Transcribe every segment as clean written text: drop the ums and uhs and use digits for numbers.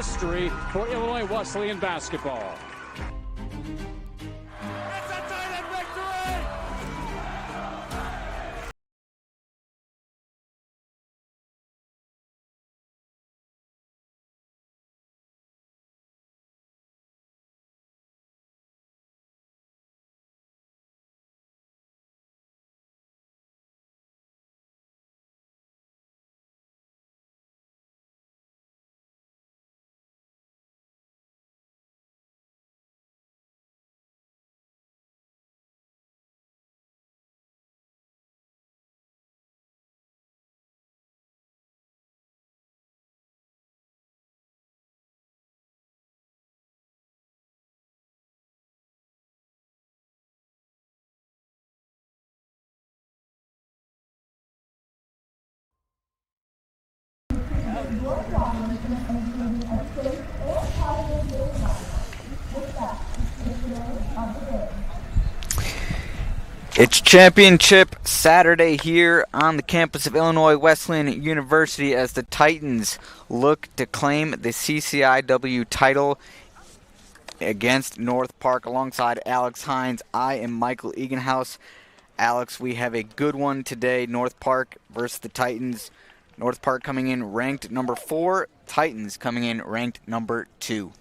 history for Illinois Wesleyan basketball. It's Championship Saturday here on the campus of Illinois Wesleyan University as the Titans look to claim the CCIW title against North Park. Alongside Alex Hines, I am Michael Eganhouse. Alex, we have a good one today. North Park versus the Titans. North Park coming in ranked number 4. Titans coming in ranked number 2.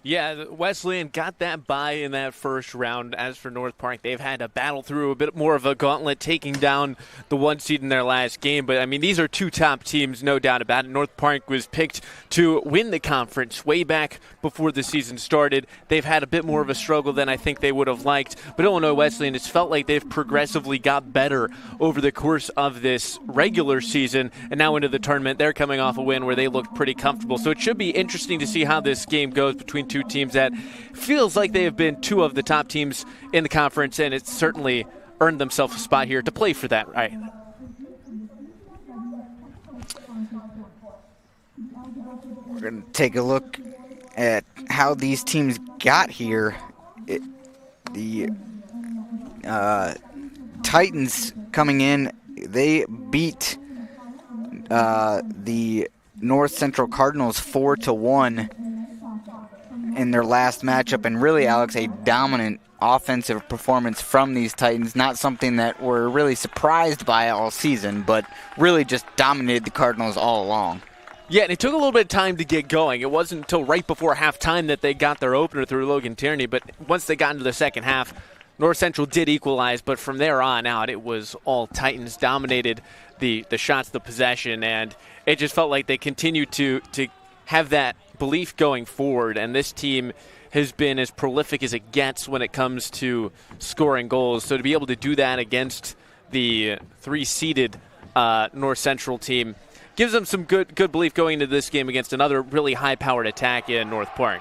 Yeah, Wesleyan got that bye in that first round. As for North Park, they've had to battle through a bit more of a gauntlet, taking down the 1 seed in their last game. But, I mean, these are 2 top teams, no doubt about it. North Park was picked to win the conference way back before the season started. They've had a bit more of a struggle than I think they would have liked. But Illinois Wesleyan, it's felt like they've progressively got better over the course of this regular season. And now into the tournament, they're coming off a win where they looked pretty comfortable. So it should be interesting to see how this game goes between 2 teams that feels like they have been 2 of the top teams in the conference, and it's certainly earned themselves a spot here to play for that, right? We're going to take a look at how these teams got here. The Titans coming in, they beat the North Central Cardinals 4-1 in their last matchup, and really, Alex, a dominant offensive performance from these Titans. Not something that we're really surprised by all season, but really just dominated the Cardinals all along. Yeah, and it took a little bit of time to get going. It wasn't until right before halftime that they got their opener through Logan Tierney, but once they got into the second half, North Central did equalize, but from there on out, it was all Titans dominated the shots, the possession, and it just felt like they continued to have that belief going forward, and this team has been as prolific as it gets when it comes to scoring goals. So to be able to do that against the 3-seeded North Central team gives them some good belief going into this game against another really high-powered attack in North Park.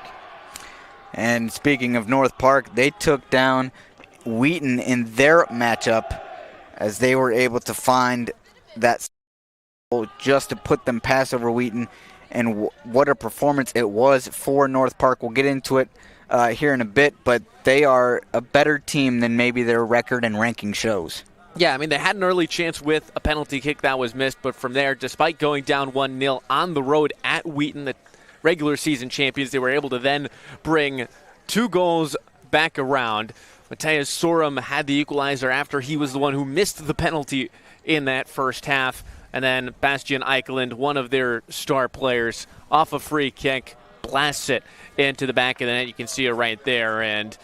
And speaking of North Park, they took down Wheaton in their matchup as they were able to find that goal just to put them past over Wheaton. And what a performance it was for North Park. We'll get into it here in a bit, but they are a better team than maybe their record and ranking shows. Yeah, I mean, they had an early chance with a penalty kick that was missed, but from there, despite going down 1-0 on the road at Wheaton, the regular season champions, they were able to then bring 2 goals back around. Matthias Sorum had the equalizer after he was the one who missed the penalty in that first half. And then Bastian Eikeland, one of their star players, off a free kick, blasts it into the back of the net. You can see it right there. And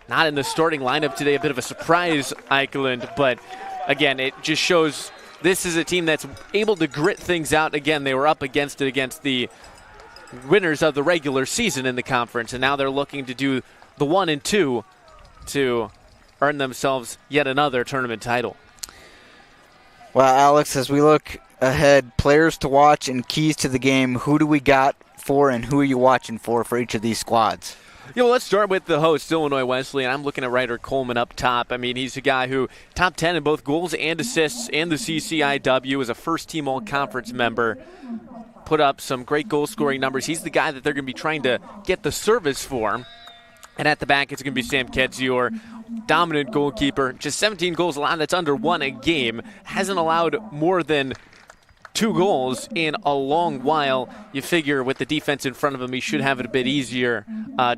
not in the starting lineup today, a bit of a surprise, Eikeland. But, again, it just shows this is a team that's able to grit things out. Again, they were up against it against the winners of the regular season in the conference. And now they're looking to do the 1 and 2 to earn themselves yet another tournament title. Well, Alex, as we look ahead, players to watch and keys to the game, who do we got for and who are you watching for each of these squads? Yeah, well, let's start with the host, Illinois Wesleyan. I'm looking at Ryder Coleman up top. I mean, he's a guy who top 10 in both goals and assists in the CCIW, as a first-team all-conference member. Put up some great goal-scoring numbers. He's the guy that they're going to be trying to get the service for. And at the back, it's going to be Sam Ketzior, dominant goalkeeper. Just 17 goals allowed. That's under 1 a game. Hasn't allowed more than 2 goals in a long while. You figure with the defense in front of him, he should have it a bit easier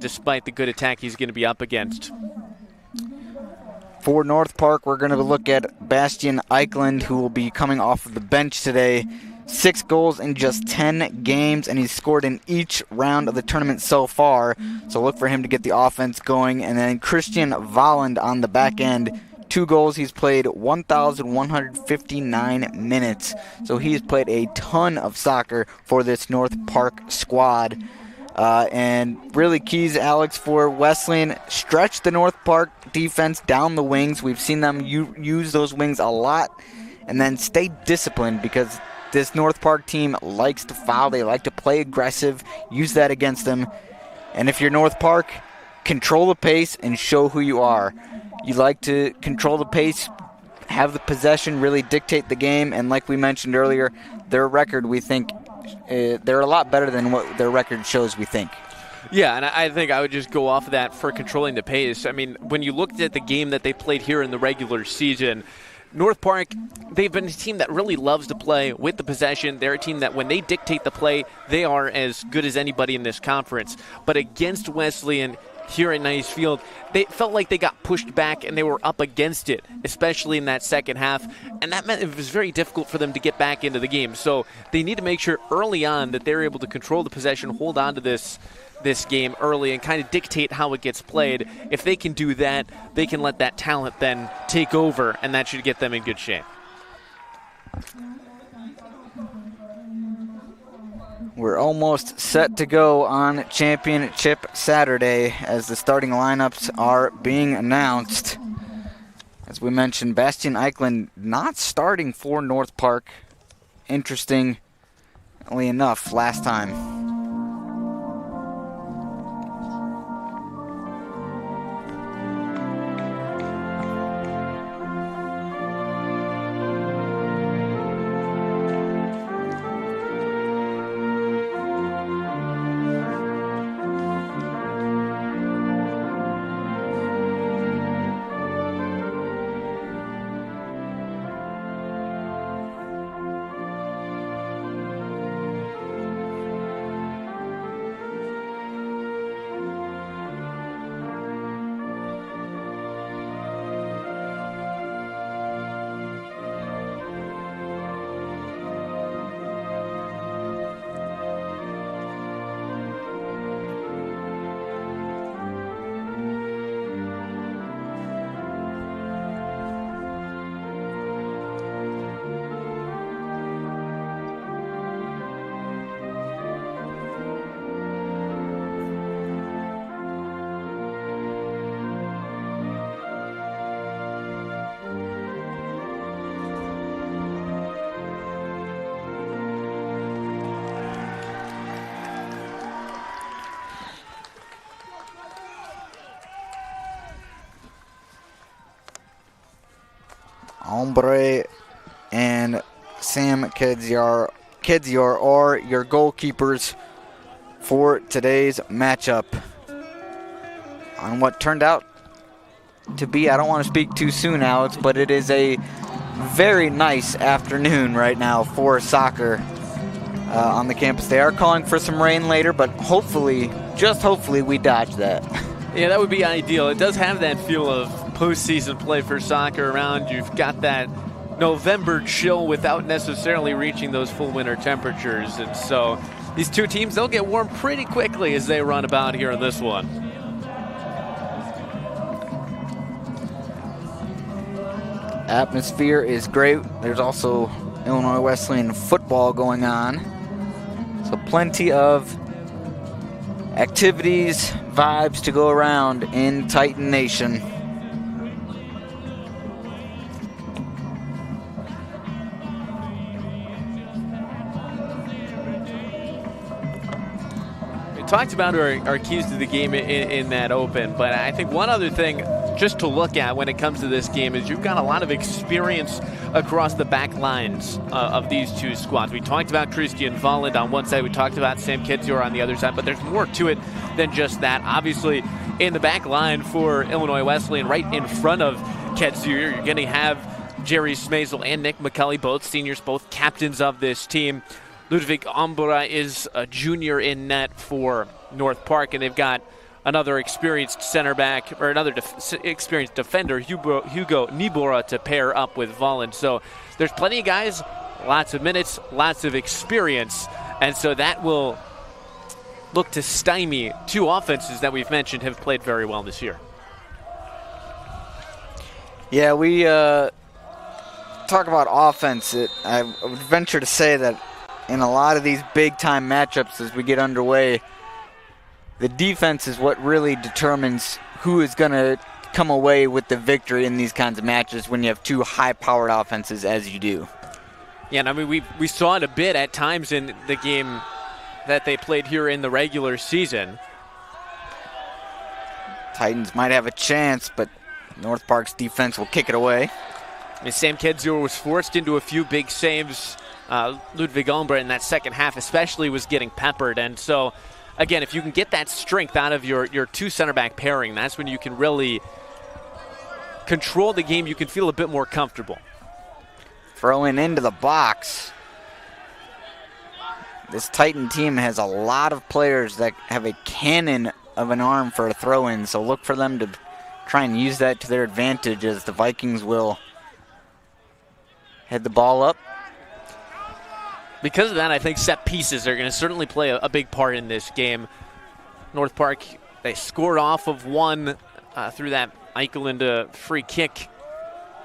despite the good attack he's going to be up against. For North Park, we're going to look at Bastian Eichland, who will be coming off of the bench today. 6 goals in just 10 games, and he's scored in each round of the tournament so far. So look for him to get the offense going. And then Christian Volland on the back end. 2 goals. He's played 1,159 minutes. So he's played a ton of soccer for this North Park squad. And really keys, Alex, for Wesleyan, stretch the North Park defense down the wings. We've seen them use those wings a lot. And then stay disciplined, because this North Park team likes to foul. They like to play aggressive. Use that against them. And if you're North Park, control the pace and show who you are. You like to control the pace, have the possession, really dictate the game. And like we mentioned earlier, their record, we think, they're a lot better than what their record shows, we think. Yeah, and I think I would just go off of that for controlling the pace. I mean, when you looked at the game that they played here in the regular season, North Park, they've been a team that really loves to play with the possession. They're a team that when they dictate the play, they are as good as anybody in this conference. But against Wesleyan here at Nice Field, they felt like they got pushed back and they were up against it, especially in that second half. And that meant it was very difficult for them to get back into the game. So they need to make sure early on that they're able to control the possession, hold on to this game early, and kind of dictate how it gets played. If they can do that, they can let that talent then take over, and that should get them in good shape. We're almost set to go on Championship Saturday as the starting lineups are being announced. As we mentioned, Bastian Eichland not starting for North Park. Interestingly enough, last time. Ombre and Sam Kedzior are your goalkeepers for today's matchup. On what turned out to be, I don't want to speak too soon, Alex, but it is a very nice afternoon right now for soccer on the campus. They are calling for some rain later, but hopefully, just hopefully, we dodge that. Yeah, that would be ideal. It does have that feel of postseason play for soccer around. You've got that November chill without necessarily reaching those full winter temperatures. And so these two teams, they'll get warm pretty quickly as they run about here in this one. Atmosphere is great. There's also Illinois Wesleyan football going on. So plenty of activities, vibes to go around in Titan Nation. Talked about our keys to the game in that open, but I think one other thing just to look at when it comes to this game is you've got a lot of experience across the back lines of these two squads. We talked about Christian Volland on one side, we talked about Sam Kedzior on the other side, but there's more to it than just that. Obviously, in the back line for Illinois Wesleyan, right in front of Kedzior, you're going to have Jerry Smazel and Nick McCulley, both seniors, both captains of this team. Ludwig Ambura is a junior in net for North Park, and they've got another experienced center back, or another experienced defender, Hugo Nibora, to pair up with Volland. So there's plenty of guys, lots of minutes, lots of experience, and so that will look to stymie two offenses that we've mentioned have played very well this year. Yeah, we talk about offense. I would venture to say that in a lot of these big-time matchups as we get underway, the defense is what really determines who is going to come away with the victory in these kinds of matches when you have two high-powered offenses as you do. Yeah, and I mean, we saw it a bit at times in the game that they played here in the regular season. Titans might have a chance, but North Park's defense will kick it away. I mean, Sam Kedzor was forced into a few big saves. Ludwig Umbra in that second half especially was getting peppered. And so, again, if you can get that strength out of your two center back pairing, that's when you can really control the game. You can feel a bit more comfortable. Throwing into the box. This Titan team has a lot of players that have a cannon of an arm for a throw-in, so look for them to try and use that to their advantage as the Vikings will head the ball up. Because of that, I think set pieces are going to certainly play a big part in this game. North Park, they scored off of one through that Eikeland free kick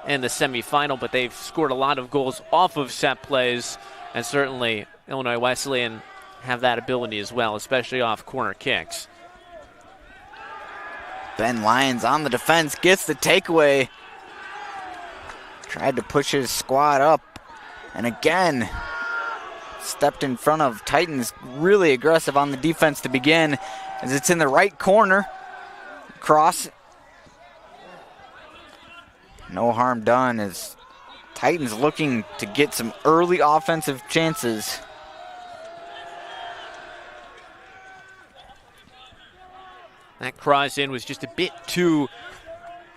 in the semifinal, but they've scored a lot of goals off of set plays, and certainly Illinois Wesleyan have that ability as well, especially off corner kicks. Ben Lyons on the defense, gets the takeaway. Tried to push his squad up, and again, stepped in front of Titans, really aggressive on the defense to begin, as it's in the right corner. Cross. No harm done as Titans looking to get some early offensive chances. That cross in was just a bit too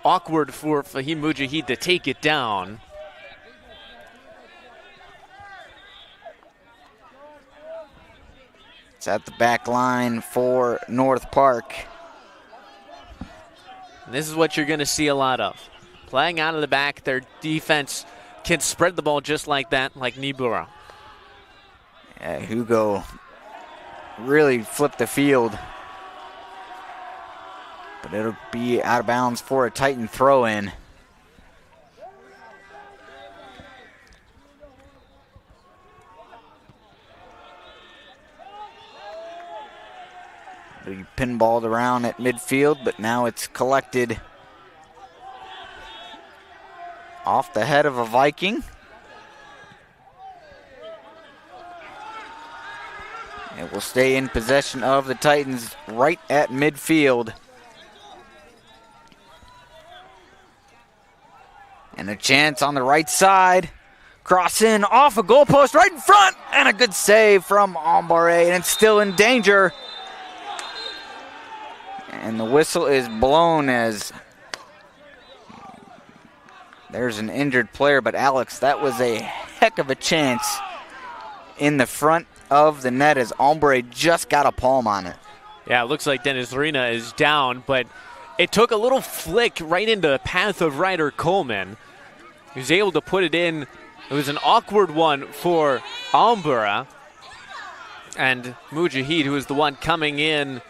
awkward for Fahim Mujahid to take it down. It's at the back line for North Park. And this is what you're going to see a lot of. Playing out of the back, their defense can spread the ball just like that, like Nibura. Yeah, Hugo really flipped the field. But it'll be out of bounds for a Titan throw-in. Be pinballed around at midfield, but now it's collected off the head of a Viking. It will stay in possession of the Titans right at midfield. And a chance on the right side. Cross in off a goalpost right in front. And a good save from Ambare. And it's still in danger. And the whistle is blown as there's an injured player. But Alex, that was a heck of a chance in the front of the net as Ambare just got a palm on it. Yeah, it looks like Dennis Rina is down, but it took a little flick right into the path of Ryder Coleman. He was able to put it in. It was an awkward one for Ambura. And Mujahid, who was the one coming in,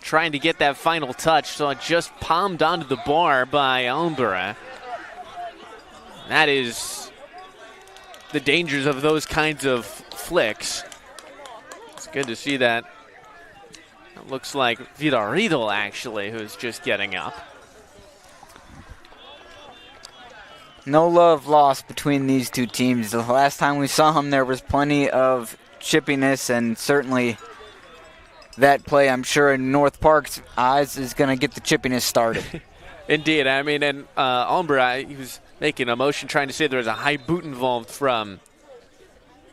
trying to get that final touch, so it just palmed onto the bar by Ambura. That is the dangers of those kinds of flicks. It's good to see that. It looks like Vidar Riedel, actually, who's just getting up. No love lost between these two teams. The last time we saw them, there was plenty of chippiness, and certainly that play, I'm sure, in North Park's eyes is going to get the chippiness started. Indeed. I mean, and Ambra, he was making a motion trying to say there was a high boot involved from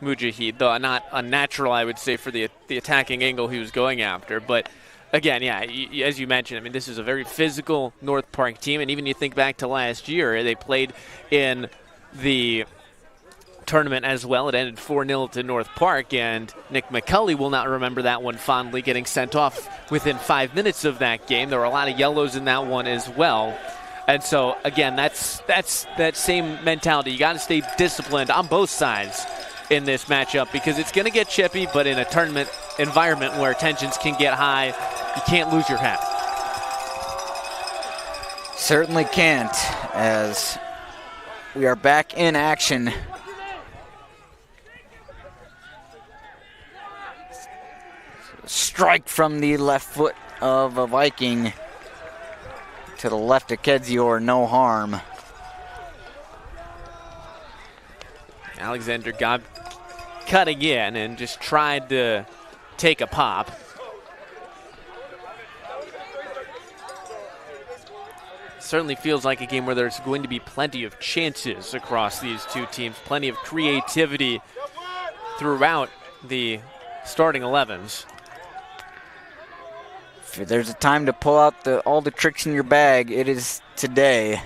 Mujahid, though not unnatural, I would say, for the attacking angle he was going after. But again, yeah, as you mentioned, I mean, this is a very physical North Park team, and even you think back to last year, they played in the tournament as well. It ended 4-0 to North Park, and Nick McCulley will not remember that one fondly, getting sent off within 5 minutes of that game. There were a lot of yellows in that one as well. And so, again, that's that same mentality. You got to stay disciplined on both sides in this matchup because it's going to get chippy, but in a tournament environment where tensions can get high, you can't lose your head. Certainly can't, as we are back in action. Strike from the left foot of a Viking to the left of Kedzior, no harm. Alexander got cutting in and just tried to take a pop. Certainly feels like a game where there's going to be plenty of chances across these two teams, plenty of creativity throughout the starting 11s. If there's a time to pull out all the tricks in your bag, it is today.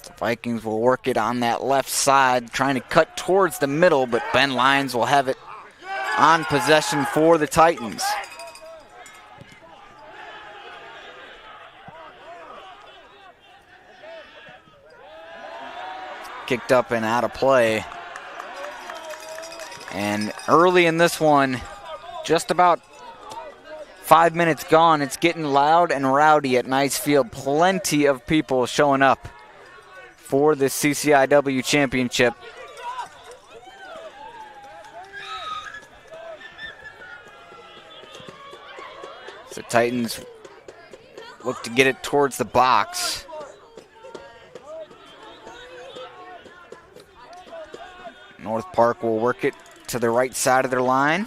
The Vikings will work it on that left side, trying to cut towards the middle, but Ben Lyons will have it on possession for the Titans. Kicked up and out of play. And early in this one, just about 5 minutes gone, it's getting loud and rowdy at Nice Field. Plenty of people showing up for the CCIW championship. So Titans look to get it towards the box. North Park will work it to the right side of their line.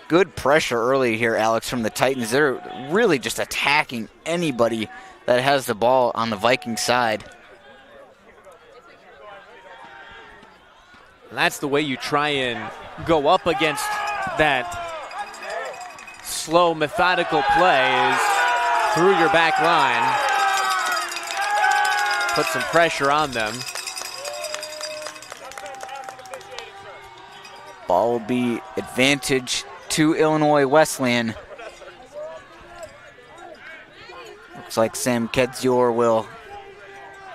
Good pressure early here, Alex, from the Titans. They're really just attacking anybody that has the ball on the Viking side. And that's the way you try and go up against that slow, methodical play is through your back line. Put some pressure on them. Ball will be advantage to Illinois Wesleyan. Looks like Sam Kedzior will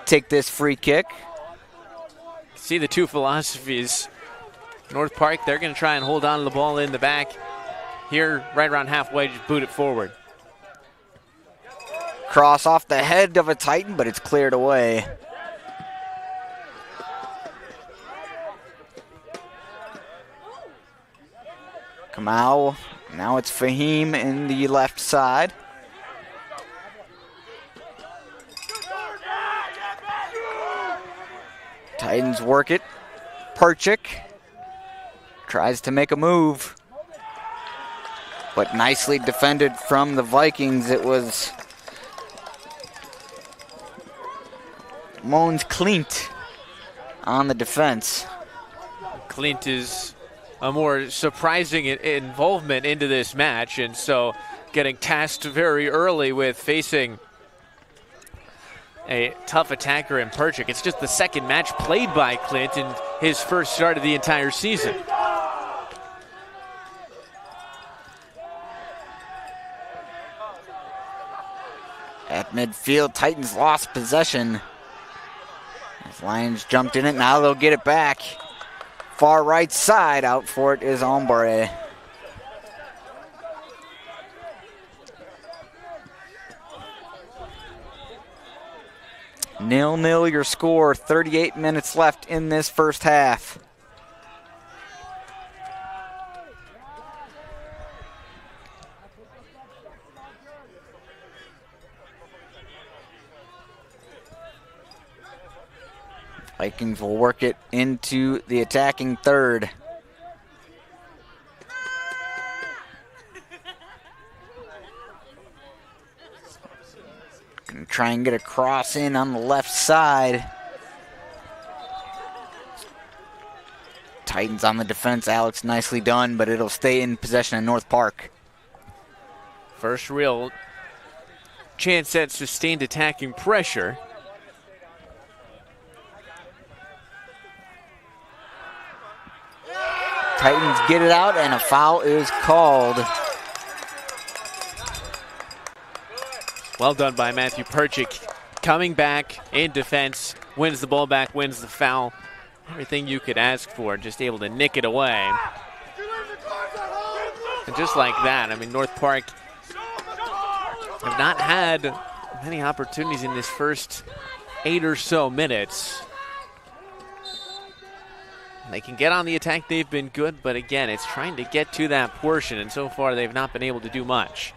take this free kick. See the two philosophies. North Park, they're going to try and hold on to the ball in the back. Here, right around halfway, just boot it forward. Cross off the head of a Titan, but it's cleared away. Kamau, now it's Fahim in the left side. Titans work it. Perchik tries to make a move, but nicely defended from the Vikings. It was Mons Klint on the defense. Klint is a more surprising involvement into this match, and so getting tasked very early with facing a tough attacker in Perchik. It's just the second match played by Klint in his first start of the entire season. At midfield, Titans lost possession. As Lions jumped in it, now they'll get it back. Far right side, out for it is Ombre. Nil-nil your score, 38 minutes left in this first half. Vikings will work it into the attacking third. Gonna try and get a cross in on the left side. Titans on the defense. Alex, nicely done, but it'll stay in possession of North Park. First real chance at sustained attacking pressure. Titans get it out, and a foul is called. Well done by Matthew Perchik. Coming back in defense, wins the ball back, wins the foul. Everything you could ask for, just able to nick it away. And just like that, I mean, North Park have not had many opportunities in this first 8 or so minutes. They can get on the attack, they've been good, but again, it's trying to get to that portion, and so far they've not been able to do much.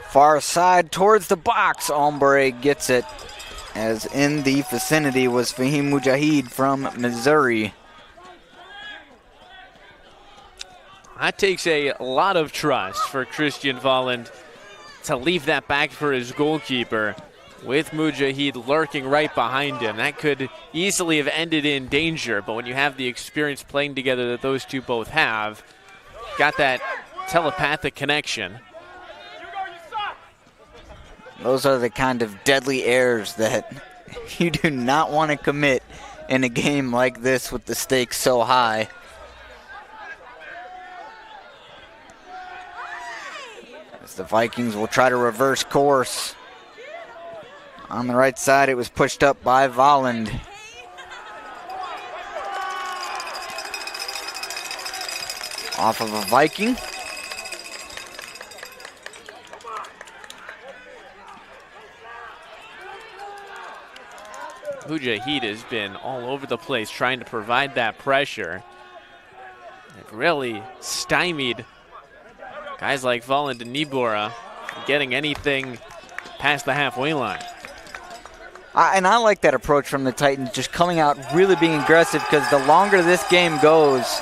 Far side towards the box. Ombre gets it, as in the vicinity was Fahim Mujahid from Missouri. That takes a lot of trust for Christian Volland to leave that back for his goalkeeper, with Mujahid lurking right behind him. That could easily have ended in danger, but when you have the experience playing together that those two both have, got that telepathic connection. Those are the kind of deadly errors that you do not want to commit in a game like this with the stakes so high. As the Vikings will try to reverse course. On the right side, it was pushed up by Volland. Off of a Viking. Mujahid has been all over the place trying to provide that pressure. It really stymied guys like Volland and Nibora from getting anything past the halfway line. And I like that approach from the Titans, just coming out really being aggressive, because the longer this game goes,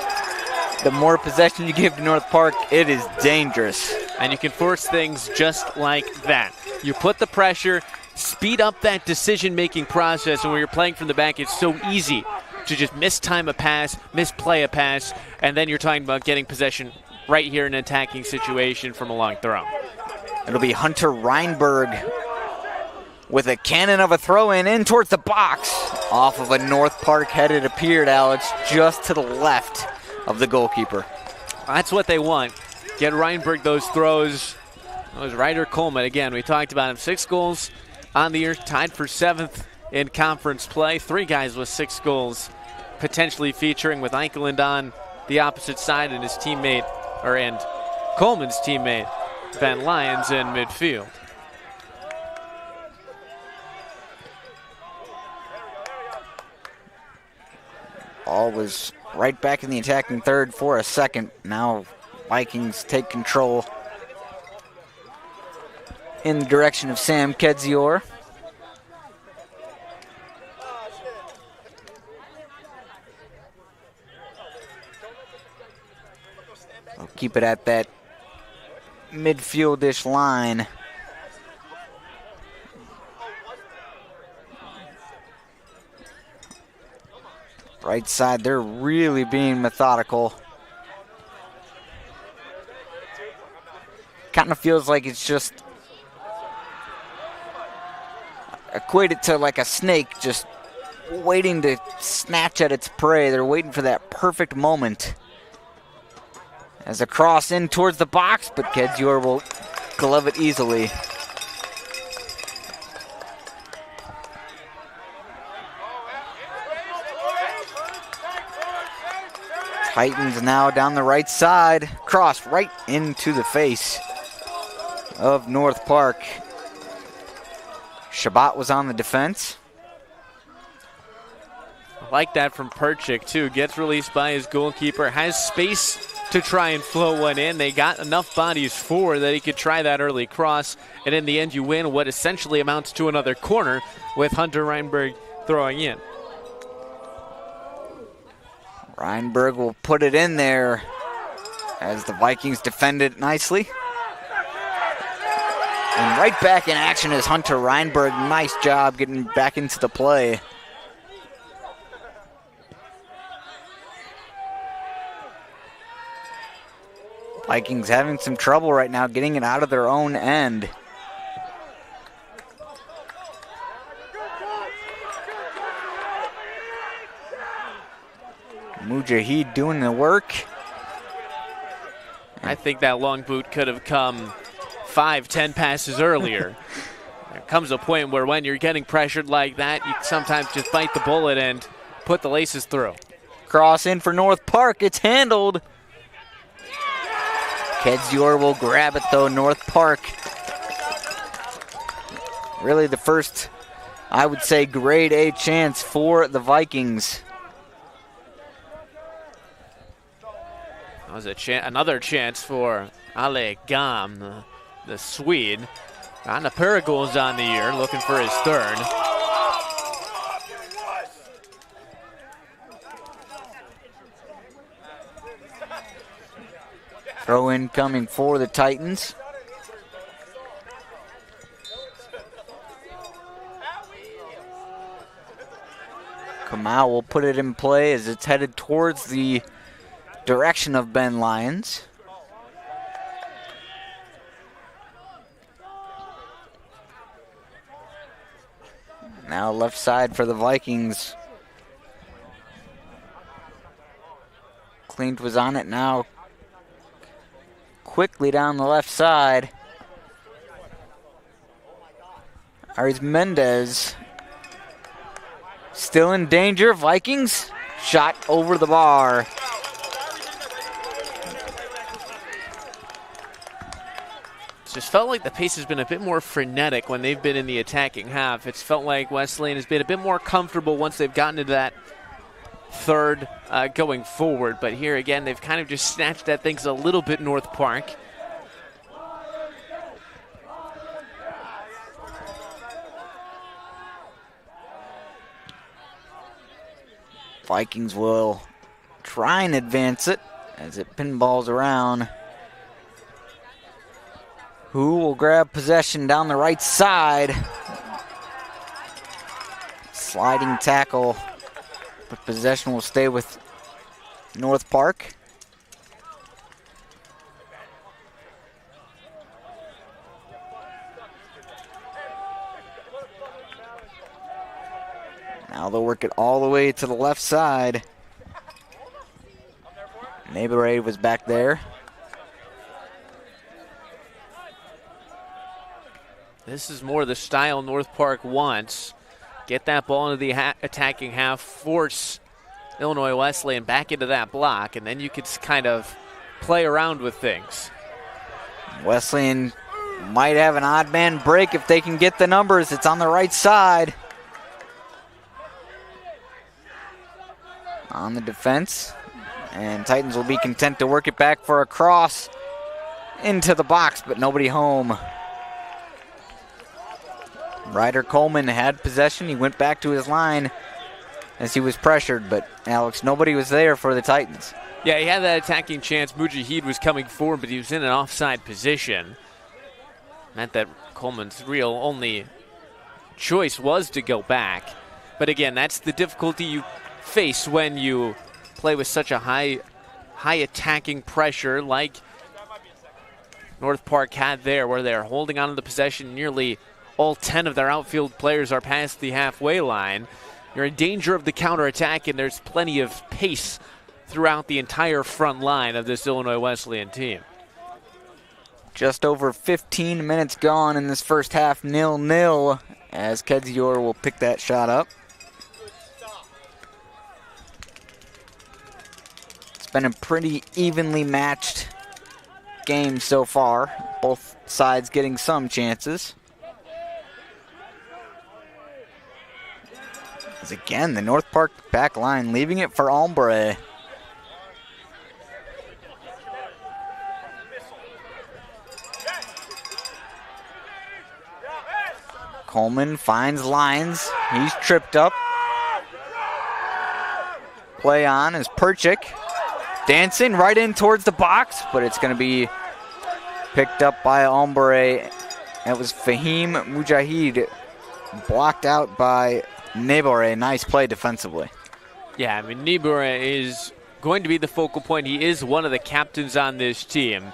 the more possession you give to North Park, it is dangerous. And you can force things just like that. You put the pressure, speed up that decision-making process, and when you're playing from the back, it's so easy to just mistime a pass, misplay a pass, and then you're talking about getting possession right here in an attacking situation from a long throw. It'll be Hunter Reinberg with a cannon of a throw-in in towards the box. Off of a North Park head it appeared, Alex, just to the left of the goalkeeper. That's what they want. Get Reinberg those throws. That was Ryder Coleman. Again, we talked about him. 6 goals on the year, tied for 7th in conference play. 3 guys with 6 goals potentially featuring, with Eikeland on the opposite side and his teammate, and Coleman's teammate, Ben Lyons, in midfield. Ball was right back in the attacking third for a second. Now Vikings take control in the direction of Sam Kedzior. I'll keep it at that midfieldish line. Right side, they're really being methodical. Kind of feels like it's just equated to like a snake just waiting to snatch at its prey. They're waiting for that perfect moment. As a cross in towards the box, but Kedzior will glove it easily. Titans now down the right side. Cross right into the face of North Park. Shabbat was on the defense. I like that from Perchik, too. Gets released by his goalkeeper. Has space to try and flow one in. They got enough bodies for that he could try that early cross. And in the end, you win what essentially amounts to another corner with Hunter Reinberg throwing in. Reinberg will put it in there as the Vikings defend it nicely. And right back in action is Hunter Reinberg. Nice job getting back into the play. Vikings having some trouble right now getting it out of their own end. Mujahid doing the work. I think that long boot could have come 5-10 passes earlier. There comes a point where when you're getting pressured like that, you sometimes just bite the bullet and put the laces through. Cross in for North Park. It's handled. Kedzior will grab it though. North Park. Really the first, I would say, grade A chance for the Vikings. That was another chance for Ale Gam, the Swede. Gotten a pair of goals on the year, looking for his third. Throw in coming for the Titans. Kamau will put it in play as it's headed towards the direction of Ben Lyons. Now left side for the Vikings. Klint was on it now. Quickly down the left side. Aries Mendez still in danger. Vikings shot over the bar. Just felt like the pace has been a bit more frenetic when they've been in the attacking half. It's felt like Wesleyan has been a bit more comfortable once they've gotten into that third going forward. But here again, they've kind of just snatched at things a little bit North Park. Vikings will try and advance it as it pinballs around. Who will grab possession down the right side? Sliding tackle, but possession will stay with North Park. Now they'll work it all the way to the left side. Neighbor was back there. This is more the style North Park wants. Get that ball into the attacking half, force Illinois Wesleyan back into that block, and then you could kind of play around with things. Wesleyan might have an odd man break if they can get the numbers. It's on the right side. On the defense, and Titans will be content to work it back for a cross into the box, but nobody home. Ryder Coleman had possession. He went back to his line as he was pressured, but Alex, nobody was there for the Titans. Yeah, he had that attacking chance. Mujahid was coming forward, but he was in an offside position. Meant that Coleman's real only choice was to go back. But again, that's the difficulty you face when you play with such a high attacking pressure like North Park had there, where they're holding on to the possession. Nearly all 10 of their outfield players are past the halfway line. You're in danger of the counterattack, and there's plenty of pace throughout the entire front line of this Illinois Wesleyan team. Just over 15 minutes gone in this first half, 0-0, as Kedzior will pick that shot up. It's been a pretty evenly matched game so far. Both sides getting some chances. As again, the North Park back line leaving it for Ombre. Coleman finds Lyons. He's tripped up. Play on is Perchik. Dancing right in towards the box, but it's going to be picked up by Ombre. It was Fahim Mujahid, blocked out by Nebore. Nice play defensively. Yeah, I mean, Nebore is going to be the focal point. He is one of the captains on this team,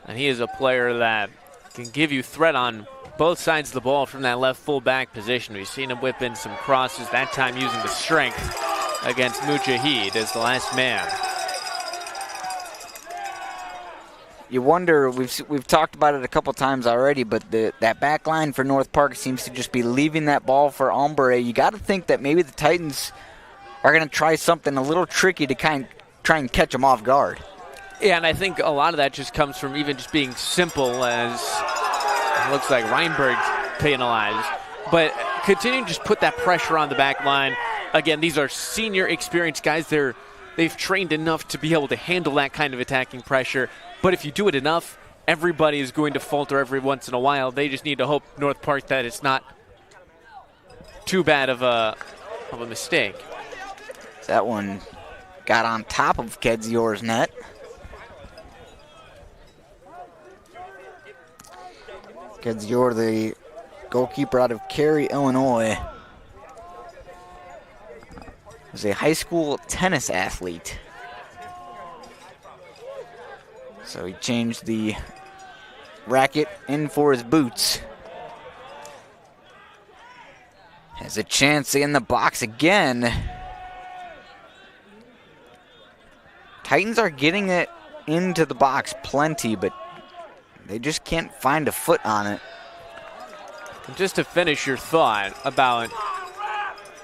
and he is a player that can give you threat on both sides of the ball from that left fullback position. We've seen him whip in some crosses, that time using the strength against Mujahid as the last man. You wonder, we've talked about it a couple times already, but that back line for North Park seems to just be leaving that ball for Hombre. You got to think that maybe the Titans are going to try something a little tricky to try and catch them off guard. Yeah, and I think a lot of that just comes from even just being simple, as it looks like Reinberg penalized. But continue to just put that pressure on the back line. Again, these are senior experienced guys. They've trained enough to be able to handle that kind of attacking pressure. But if you do it enough, everybody is going to falter every once in a while. They just need to hope, North Park, that it's not too bad of a mistake. That one got on top of Kedzior's net. Kedzior, the goalkeeper out of Cary, Illinois, was a high school tennis athlete. So he changed the racket in for his boots. Has a chance in the box again. Titans are getting it into the box plenty, but they just can't find a foot on it. Just to finish your thought about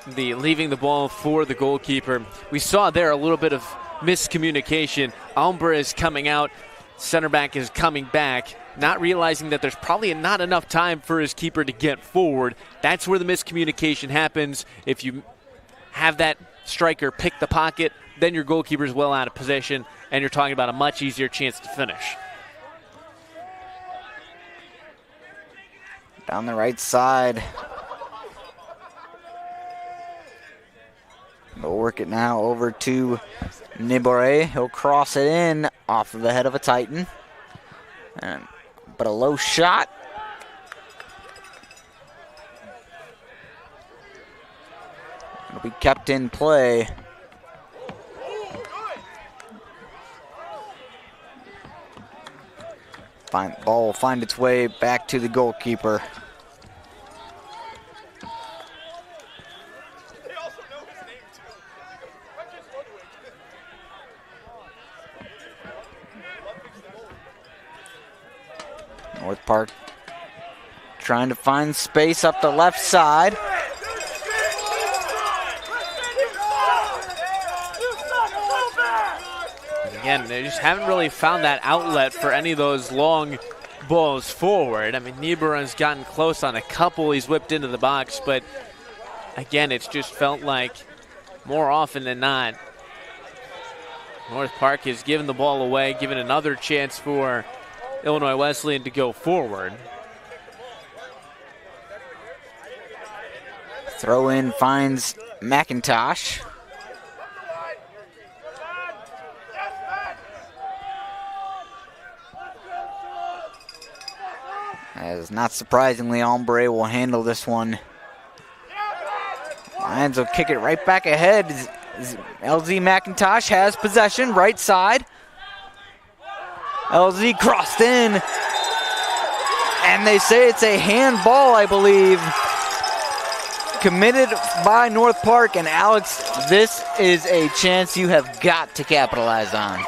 the leaving the ball for the goalkeeper, we saw there a little bit of miscommunication. Almbra is coming out, center back is coming back, not realizing that there's probably not enough time for his keeper to get forward. That's where the miscommunication happens. If you have that striker pick the pocket, then your goalkeeper's well out of position, and you're talking about a much easier chance to finish. Down the right side. We'll work it now over to Nibore. He'll cross it in off of the head of a Titan. But a low shot. It'll be kept in play. Ball will find its way back to the goalkeeper. North Park trying to find space up the left side. Again, they just haven't really found that outlet for any of those long balls forward. I mean, Niebuhr's gotten close on a couple. He's whipped into the box, but again, it's just felt like more often than not, North Park is giving the ball away, giving another chance for Illinois Wesleyan to go forward. Throw in finds McIntosh. As not surprisingly, Hombre will handle this one. Lions will kick it right back ahead. LZ McIntosh has possession, right side. LZ crossed in. And they say it's a handball, I believe. Committed by North Park. And Alex, this is a chance you have got to capitalize on.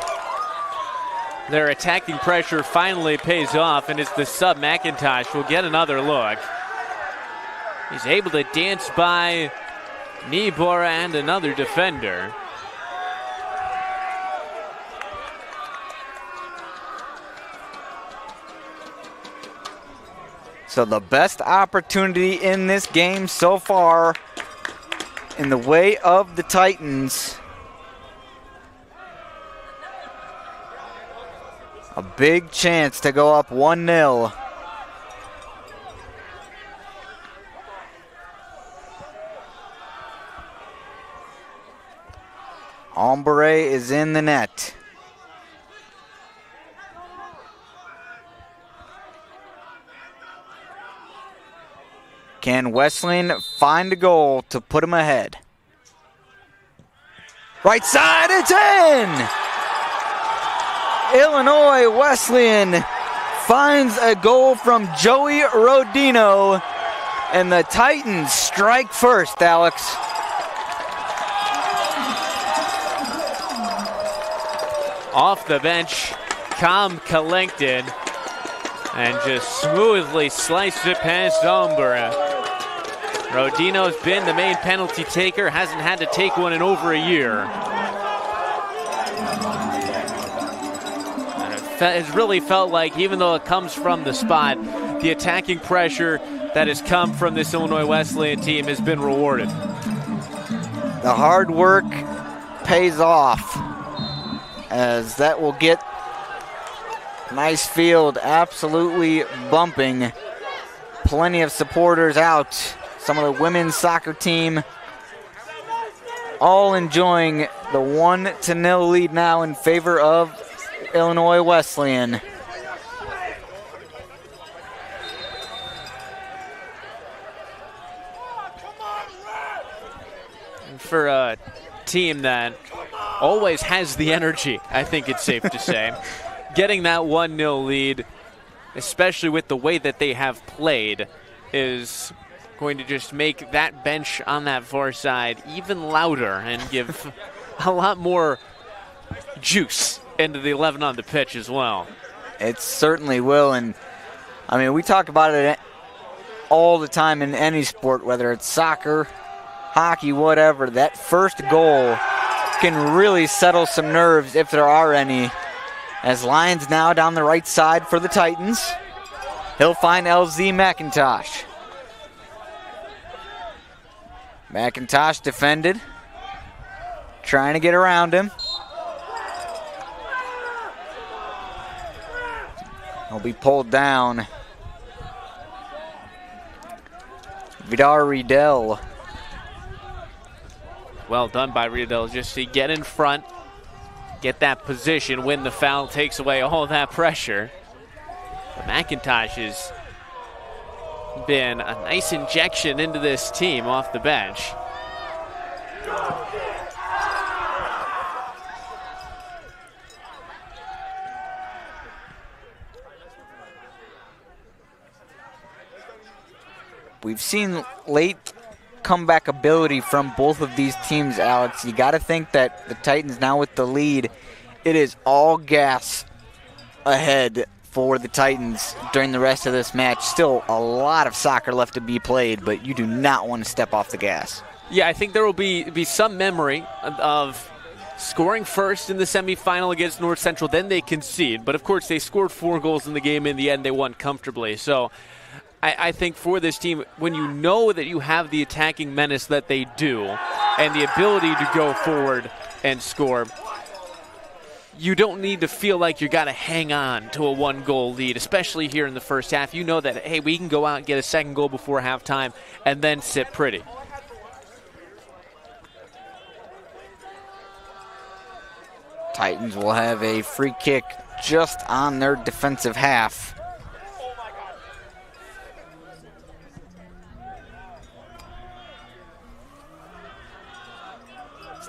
Their attacking pressure finally pays off, and it's the sub McIntosh will get another look. He's able to dance by Niebuhr and another defender. So the best opportunity in this game so far in the way of the Titans. A big chance to go up 1-0. Hombre is in the net. Can Wesleyan find a goal to put him ahead? Right side, it's in! Illinois Wesleyan finds a goal from Joey Rodino, and the Titans strike first, Alex. Off the bench, Cam Collington, and just smoothly sliced it past Umbra. Rodino's been the main penalty taker, hasn't had to take one in over a year. And it's really felt like, even though it comes from the spot, the attacking pressure that has come from this Illinois Wesleyan team has been rewarded. The hard work pays off, as that will get nice field absolutely bumping. Plenty of supporters out. Some of the women's soccer team all enjoying the 1-0 lead now in favor of Illinois Wesleyan. For a team that always has the energy, I think it's safe to say, getting that 1-0 lead, especially with the way that they have played, is going to just make that bench on that far side even louder and give a lot more juice into the 11 on the pitch as well. It certainly will, and I mean, we talk about it all the time in any sport, whether it's soccer, hockey, whatever. That first goal can really settle some nerves if there are any. As Lyons now down the right side for the Titans. He'll find LZ McIntosh. McIntosh defended, trying to get around him. He'll be pulled down. Vidar Riedel. Well done by Riedel, just to get in front, get that position, win the foul, takes away all that pressure. But McIntosh has been a nice injection into this team off the bench. We've seen late comeback ability from both of these teams, Alex. You got to think that the Titans now with the lead, it is all gas ahead for the Titans during the rest of this match. Still a lot of soccer left to be played, but you do not want to step off the gas. Yeah, I think there will be some memory of scoring first in the semifinal against North Central, then they concede. But of course, they scored 4 goals in the game. In the end, they won comfortably. So I think for this team, when you know that you have the attacking menace that they do and the ability to go forward and score, you don't need to feel like you got to hang on to a 1-goal lead, especially here in the first half. You know that, hey, we can go out and get a second goal before halftime and then sit pretty. Titans will have a free kick just on their defensive half.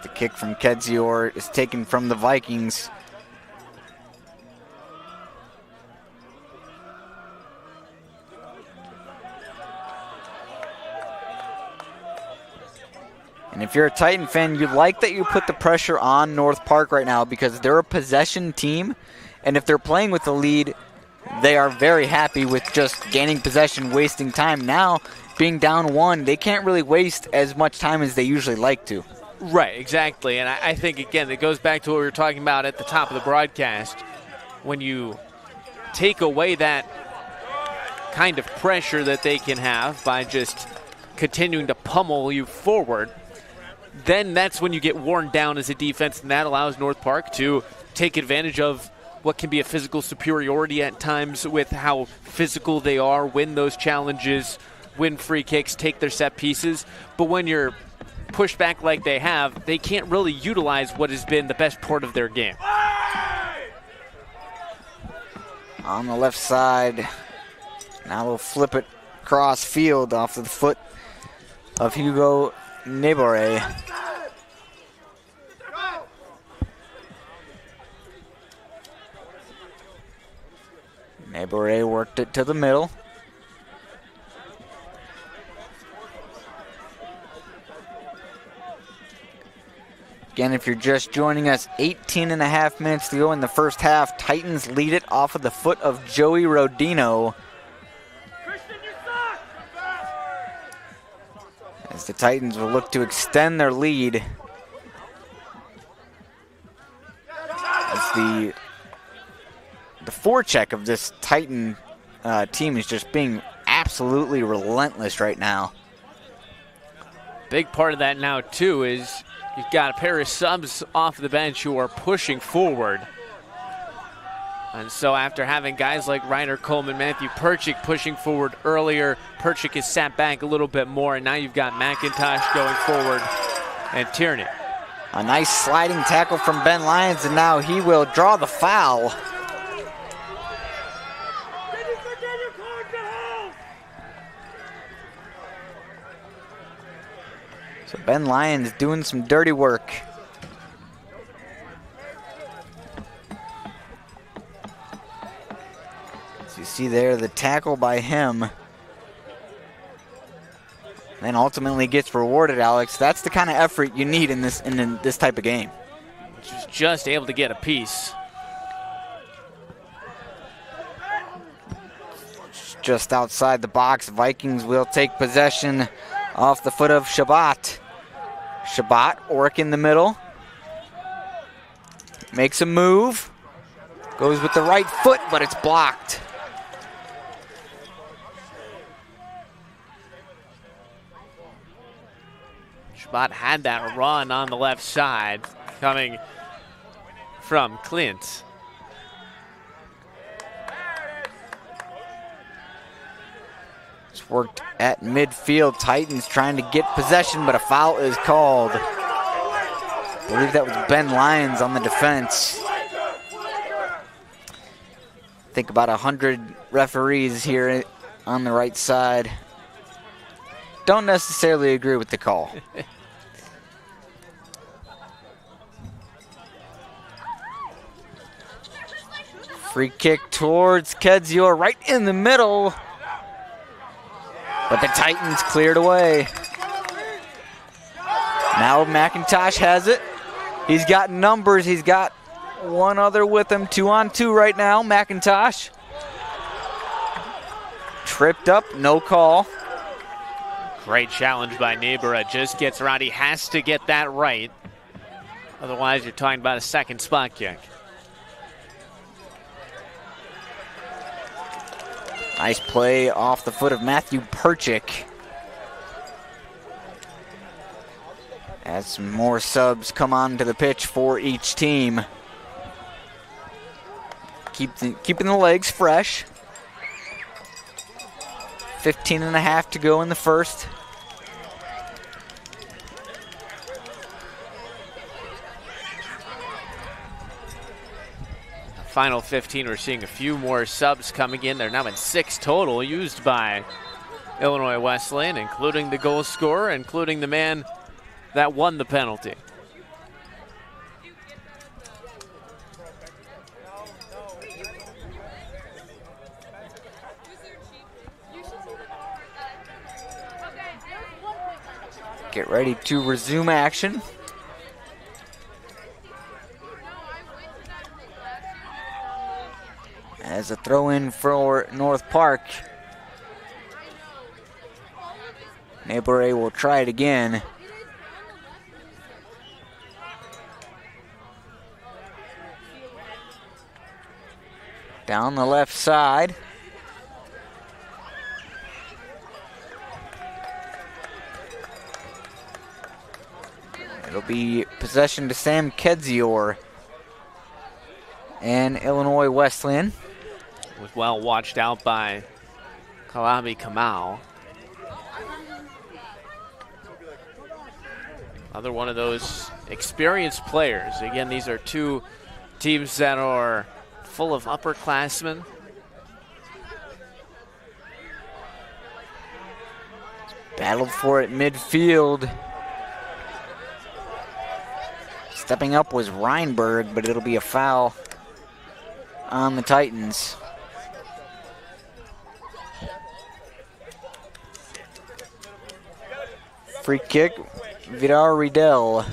The kick from Kedzior is taken from the Vikings. And if you're a Titan fan, you like that you put the pressure on North Park right now because they're a possession team. And if they're playing with the lead, they are very happy with just gaining possession, wasting time. Now, being down 1, they can't really waste as much time as they usually like to. Right, exactly. And I think, again, it goes back to what we were talking about at the top of the broadcast. When you take away that kind of pressure that they can have by just continuing to pummel you forward, then that's when you get worn down as a defense, and that allows North Park to take advantage of what can be a physical superiority at times with how physical they are, win those challenges, win free kicks, take their set pieces. But when you're pushed back like they have, they can't really utilize what has been the best part of their game. On the left side, now we'll flip it cross field off of the foot of Hugo Nebore. Neighbor worked it to the middle. Again, if you're just joining us, 18.5 minutes to go in the first half. Titans lead it off of the foot of Joey Rodino. As the Titans will look to extend their lead. As the forecheck of this Titan team is just being absolutely relentless right now. Big part of that now, too, is you've got a pair of subs off the bench who are pushing forward. And so after having guys like Reiner Coleman, Matthew Perchik pushing forward earlier, Perchik is sat back a little bit more, and now you've got McIntosh going forward and Tierney. A nice sliding tackle from Ben Lyons, and now he will draw the foul. So Ben Lyons doing some dirty work. As you see there, the tackle by him. And ultimately gets rewarded, Alex. That's the kind of effort you need in this type of game. Just able to get a piece. Just outside the box, Vikings will take possession off the foot of Shabbat. Shabbat, work in the middle. Makes a move. Goes with the right foot, but it's blocked. Shabbat had that run on the left side coming from Clint. It's worked at midfield. Titans trying to get possession, but a foul is called. I believe that was Ben Lyons on the defense. I think about 100 referees here on the right side. Don't necessarily agree with the call. Free kick towards Kedzior, right in the middle. But the Titans cleared away. Now McIntosh has it. He's got numbers. He's got one other with him. 2-on-2 right now. McIntosh. Tripped up, no call. Great challenge by Neighbor. Just gets around. He has to get that right. Otherwise, you're talking about a second spot kick. Nice play off the foot of Matthew Perchik. As some more subs come onto the pitch for each team. Keeping the legs fresh. 15.5 to go in the first. Final 15, we're seeing a few more subs coming in. They're now in 6 total used by Illinois Wesleyan, including the goal scorer, including the man that won the penalty. Get ready to resume action. As a throw-in for North Park. Neighbor will try it again. Down the left side. It'll be possession to Sam Kedzior and Illinois Wesleyan. Was well watched out by Kalami Kamau. Another one of those experienced players. Again, these are two teams that are full of upperclassmen. Battled for it midfield. Stepping up was Reinberg, but it'll be a foul on the Titans. Free kick, Vidal Riedel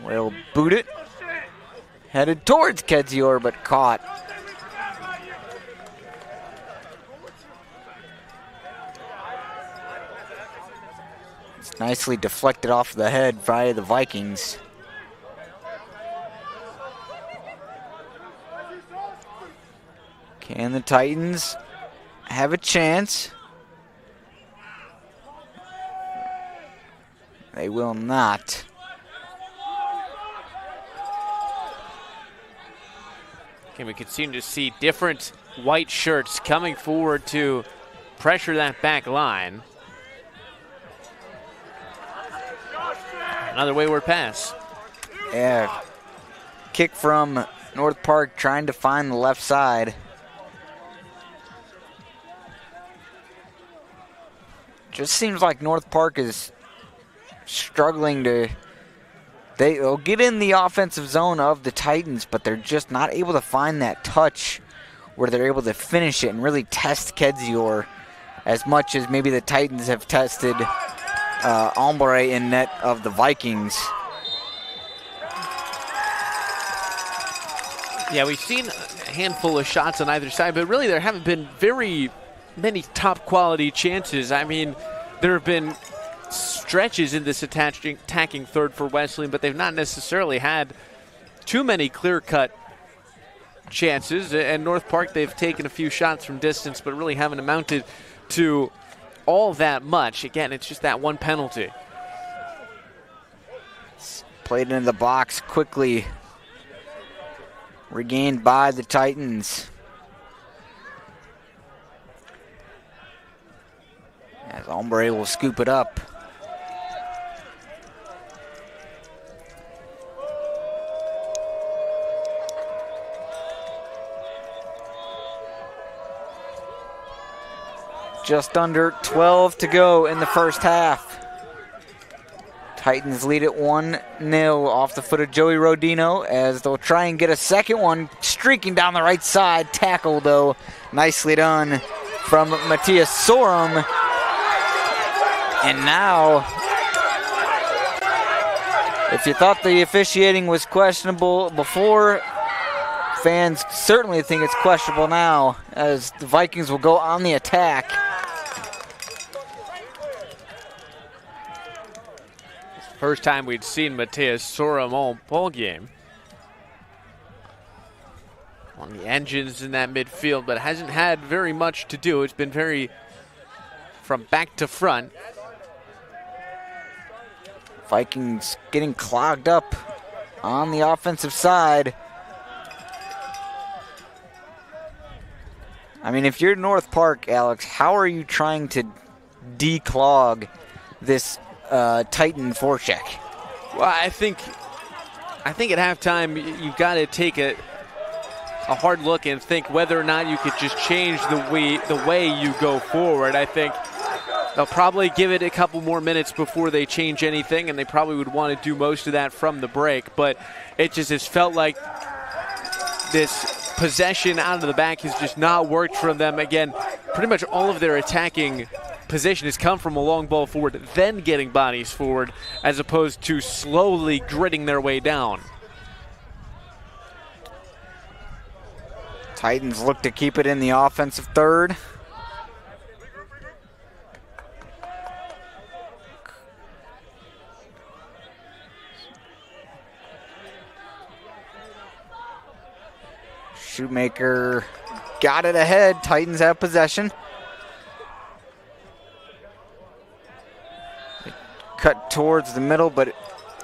will boot it. Headed towards Kedzior, but caught. It's nicely deflected off the head by the Vikings. Can the Titans have a chance? They will not. And we continue to see different white shirts coming forward to pressure that back line. Another wayward pass. Yeah. Kick from North Park trying to find the left side. Just seems like North Park is struggling to... They'll get in the offensive zone of the Titans, but they're just not able to find that touch where they're able to finish it and really test Kedzior as much as maybe the Titans have tested Ombre in net of the Vikings. Yeah, we've seen a handful of shots on either side, but really there haven't been very many top-quality chances. I mean, there have been stretches in this attacking third for Wesleyan, but they've not necessarily had too many clear-cut chances. And North Park, they've taken a few shots from distance, but really haven't amounted to all that much. Again, it's just that one penalty. Played into the box quickly. Regained by the Titans. As Ombre will scoop it up. Just under 12 to go in the first half. Titans lead at 1-0 off the foot of Joey Rodino as they'll try and get a second one streaking down the right side. Tackle, though, nicely done from Matthias Sorum. And now, if you thought the officiating was questionable before, fans certainly think it's questionable now as the Vikings will go on the attack. First time we'd seen Matthias Sorum all ball game. On the engines in that midfield, but hasn't had very much to do. It's been very from back to front. Vikings getting clogged up on the offensive side. I mean, if you're North Park, Alex, how are you trying to declog this Titan forecheck? Well, I think at halftime you've got to take a hard look and think whether or not you could just change the way you go forward. I think they'll probably give it a couple more minutes before they change anything, and they probably would want to do most of that from the break. But it just has felt like this possession out of the back has just not worked for them. Again, pretty much all of their attacking position has come from a long ball forward, then getting bodies forward, as opposed to slowly gritting their way down. Titans look to keep it in the offensive third. Shoemaker got it ahead. Titans have possession. Cut towards the middle, but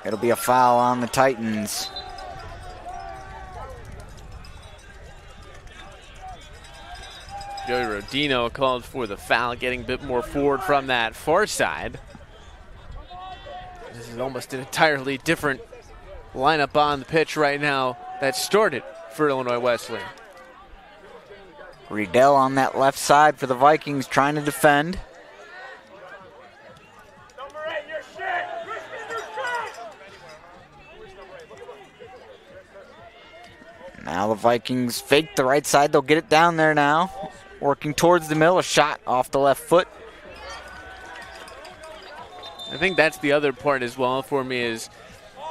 it'll be a foul on the Titans. Joey Rodino called for the foul, getting a bit more forward from that far side. This is almost an entirely different lineup on the pitch right now that started for Illinois Wesleyan. Riedel on that left side for the Vikings trying to defend. Now the Vikings fake the right side. They'll get it down there now. Working towards the middle. A shot off the left foot. I think that's the other part as well for me is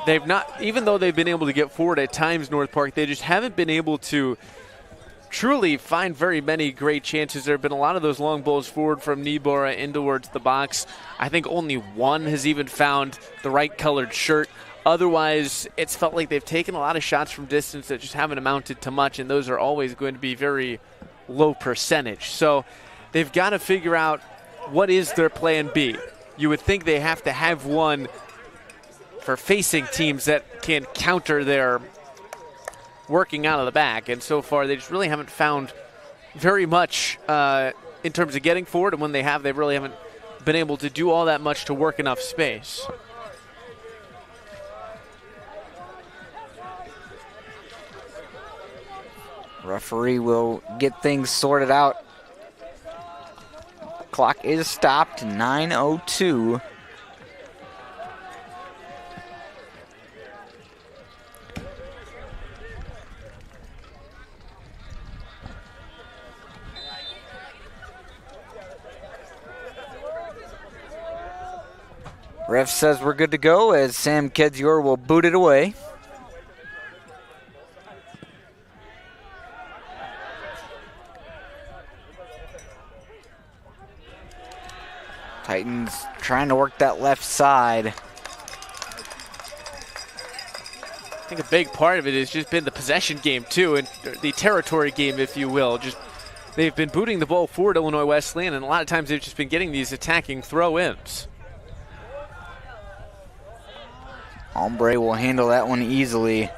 they've not, even though they've been able to get forward at times, North Park, they just haven't been able to truly find very many great chances. There have been a lot of those long balls forward from Nibora in towards the box. I think only one has even found the right colored shirt. Otherwise, it's felt like they've taken a lot of shots from distance that just haven't amounted to much, and those are always going to be very low percentage. So they've got to figure out what is their plan B. You would think they have to have one for facing teams that can counter their working out of the back, and so far they just really haven't found very much in terms of getting forward, and when they have, they really haven't been able to do all that much to work enough space. Referee will get things sorted out. Clock is stopped, 9:02. Ref says we're good to go as Sam Kedzior will boot it away. Titans trying to work that left side. I think a big part of it has just been the possession game too, and the territory game, if you will. Just they've been booting the ball forward, Illinois Wesleyan, and a lot of times they've just been getting these attacking throw-ins. Ombre will handle that one easily.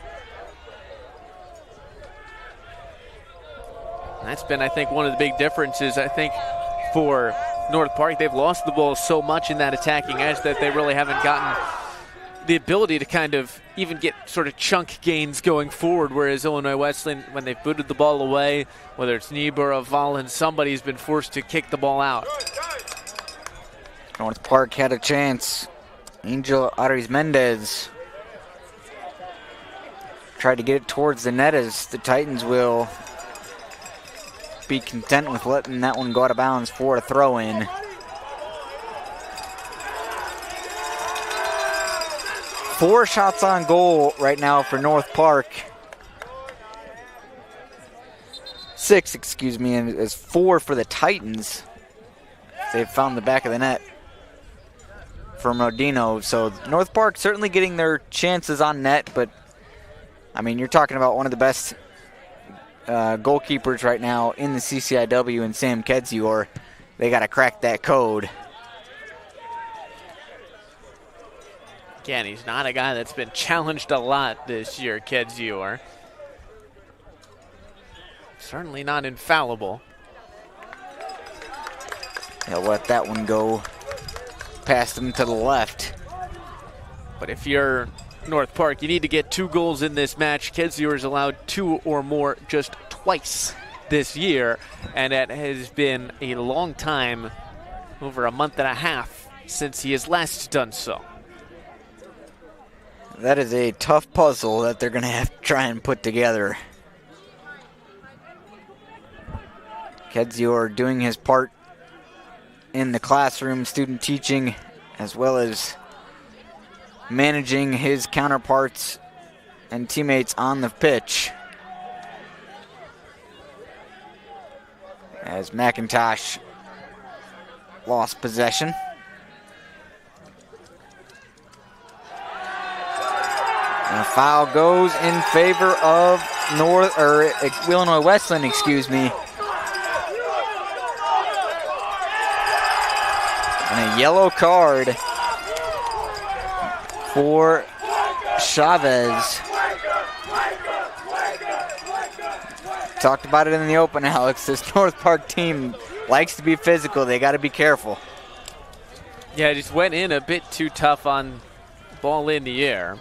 That's been, I think, one of the big differences, I think, for North Park. They've lost the ball so much in that attacking edge that they really haven't gotten the ability to kind of even get sort of chunk gains going forward, whereas Illinois Wesleyan, when they've booted the ball away, whether it's Niebuhr or Valen, somebody's been forced to kick the ball out. North Park had a chance. Angel Ariz-Mendez tried to get it towards the net as the Titans will be content with letting that one go out of bounds for a throw-in. Four shots on goal right now for North Park. 6, excuse me, and it's 4 for the Titans. They've found the back of the net from Rodino. So North Park certainly getting their chances on net, but I mean, you're talking about one of the best goalkeepers right now in the CCIW and Sam Kedzior. They got to crack that code. Again, he's not a guy that's been challenged a lot this year, Kedzior. Certainly not infallible. He'll let that one go past him to the left. But if you're North Park, you need to get 2 goals in this match. Kedzior is allowed 2 or more just twice this year, and it has been a long time, over a month and a half, since he has last done so. That is a tough puzzle that they're going to have to try and put together. Kedzior doing his part in the classroom, student teaching, as well as managing his counterparts and teammates on the pitch. As McIntosh lost possession. And a foul goes in favor of Illinois Wesleyan, excuse me. And a yellow card for Chavez. Talked about it in the open, Alex. This North Park team likes to be physical. They got to be careful. Yeah, just went in a bit too tough on ball in the air.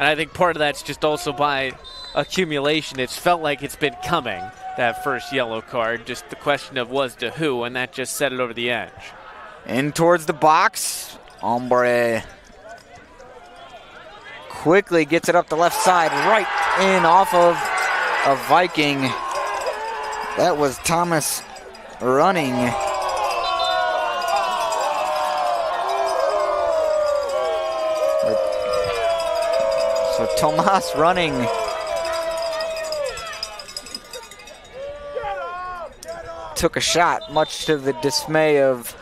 And I think part of that's just also by accumulation. It's felt like it's been coming, that first yellow card. Just the question of was to who, and that just set it over the edge. In towards the box. Ombre quickly gets it up the left side, right in off of a Viking. That was Thomas running. So Tomas running. Took a shot, much to the dismay of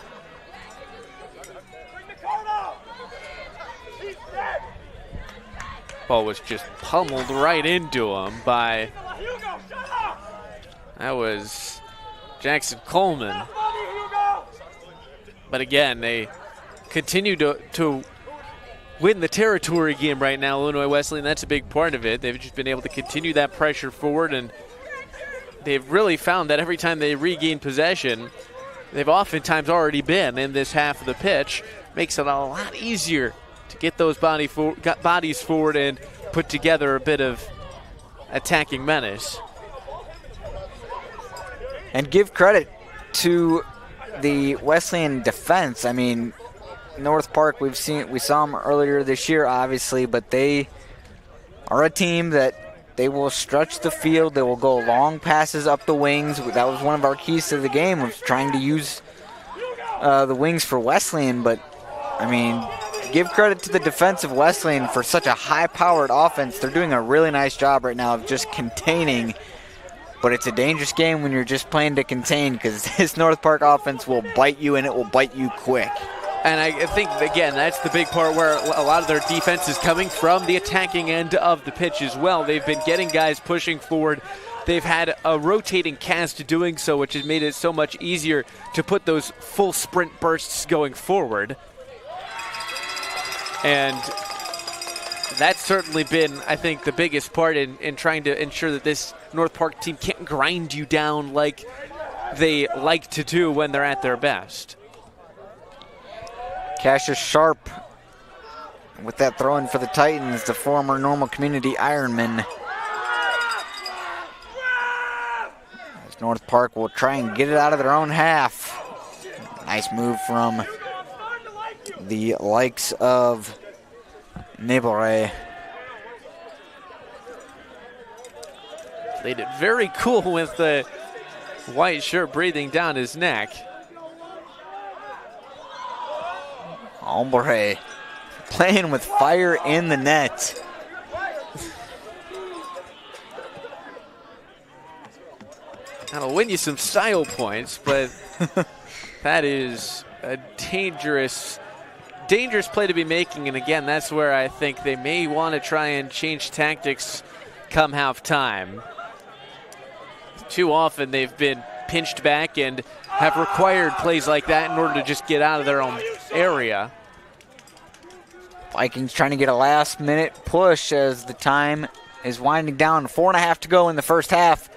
ball was just pummeled right into him by, that was Jackson Coleman. But again, they continue to win the territory game right now, Illinois Wesleyan. That's a big part of it. They've just been able to continue that pressure forward, and they've really found that every time they regain possession, they've oftentimes already been in this half of the pitch. Makes it a lot easier to get those bodies forward and put together a bit of attacking menace. And give credit to the Wesleyan defense. I mean, North Park, we saw them earlier this year, obviously, but they are a team that they will stretch the field. They will go long passes up the wings. That was one of our keys to the game, was trying to use the wings for Wesleyan. But, I mean, give credit to the defense of Wesleyan for such a high-powered offense. They're doing a really nice job right now of just containing. But it's a dangerous game when you're just playing to contain, because this North Park offense will bite you, and it will bite you quick. And I think, again, that's the big part where a lot of their defense is coming from the attacking end of the pitch as well. They've been getting guys pushing forward. They've had a rotating cast doing so, which has made it so much easier to put those full sprint bursts going forward. And that's certainly been, I think, the biggest part in trying to ensure that this North Park team can't grind you down like they like to do when they're at their best. Cassius Sharp with that throw-in for the Titans, the former Normal Community Ironman. As North Park will try and get it out of their own half. Nice move from the likes of Nebelray. Played it very cool with the white shirt breathing down his neck. Hombre playing with fire in the net. That'll win you some style points, but that is a dangerous play to be making. And again, that's where I think they may want to try and change tactics come halftime. Too often they've been pinched back and have required plays like that in order to just get out of their own area. Vikings trying to get a last-minute push as the time is winding down. 4.5 to go in the first half.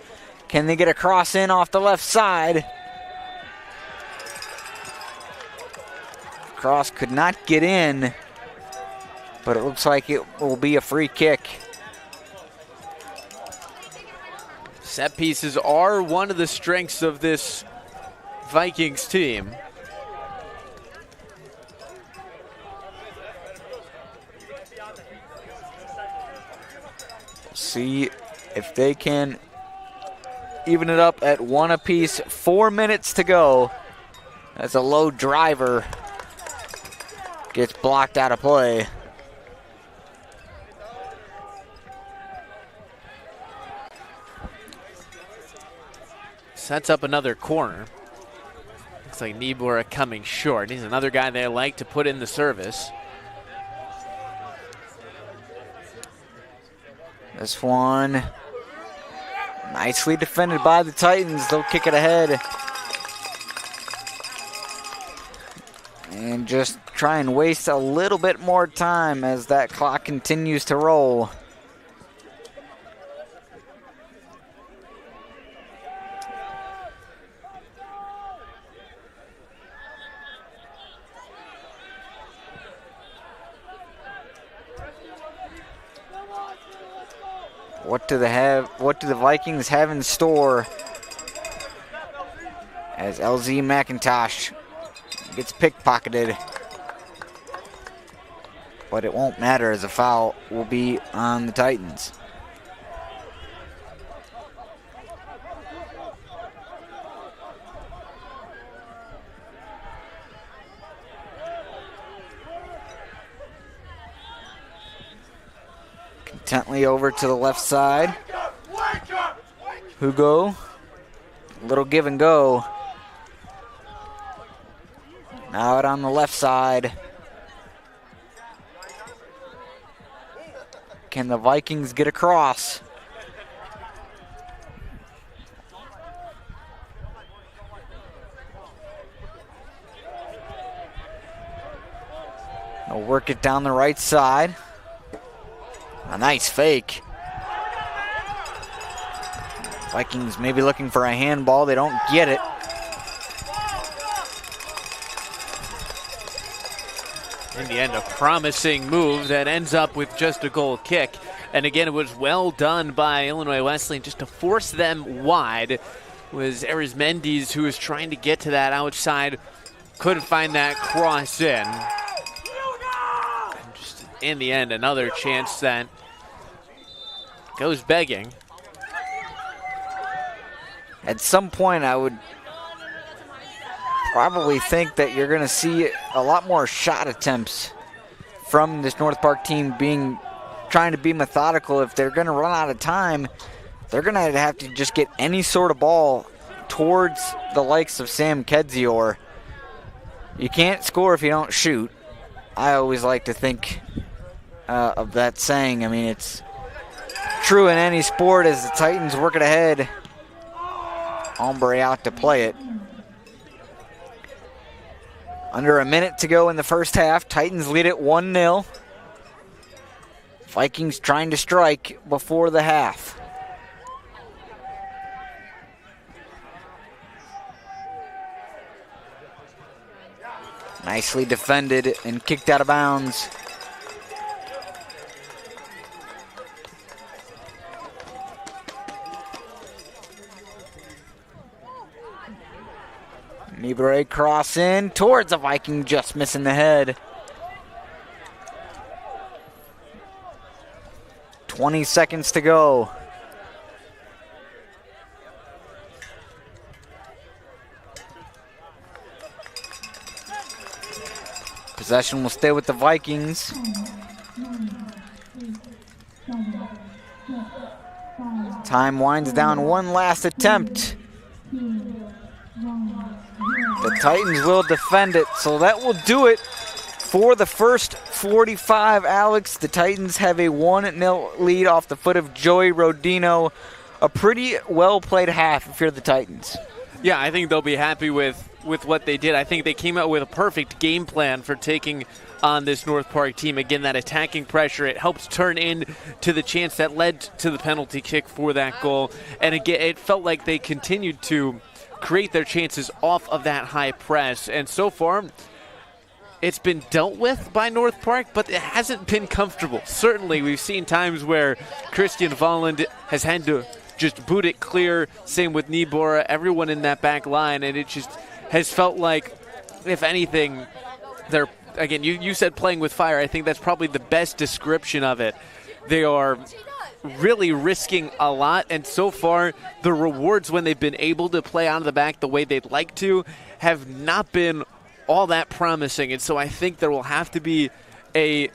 Can they get a cross in off the left side? Cross could not get in, but it looks like it will be a free kick. Set pieces are one of the strengths of this Vikings team. See if they can even it up at 1 apiece. 4 minutes to go. As a low driver gets blocked out of play. Sets up another corner. Looks like Niebler coming short. He's another guy they like to put in the service. This one nicely defended by the Titans. They'll kick it ahead. And just try and waste a little bit more time as that clock continues to roll. What do the Vikings have in store as LZ McIntosh gets pickpocketed? But it won't matter as a foul will be on the Titans. Intently over to the left side. Hugo. Little give and go. Now out on the left side. Can the Vikings get across? They'll work it down the right side. A nice fake. Vikings maybe looking for a handball. They don't get it. In the end, a promising move that ends up with just a goal kick. And again, it was well done by Illinois Wesleyan just to force them wide. It was Arizmendiz who was trying to get to that outside. Couldn't find that cross in. And just in the end, another chance that goes begging. At some point, I would probably think that you're going to see a lot more shot attempts from this North Park team trying to be methodical. If they're going to run out of time, they're going to have to just get any sort of ball towards the likes of Sam Kedzior. You can't score if you don't shoot. I always like to think of that saying. I mean, it's true in any sport as the Titans work it ahead. Hombre out to play it. Under a minute to go in the first half. Titans lead it 1-0. Vikings trying to strike before the half. Nicely defended and kicked out of bounds. Nibre cross in towards a Viking, just missing the head. 20 seconds to go. Possession will stay with the Vikings. Time winds down. One last attempt. The Titans will defend it, so that will do it for the first 45, Alex. The Titans have a 1-0 lead off the foot of Joey Rodino. A pretty well-played half if you're the Titans. Yeah, I think they'll be happy with what they did. I think they came out with a perfect game plan for taking on this North Park team. Again, that attacking pressure, it helps turn into the chance that led to the penalty kick for that goal. And again, it felt like they continued to create their chances off of that high press. And so far, it's been dealt with by North Park, but it hasn't been comfortable. Certainly, we've seen times where Christian Volland has had to just boot it clear. Same with Nibora, everyone in that back line, and it just has felt like, if anything, they're, again, you said playing with fire. I think that's probably the best description of it. They are really risking a lot, and so far the rewards when they've been able to play out of the back the way they'd like to have not been all that promising. And so I think there will have to be a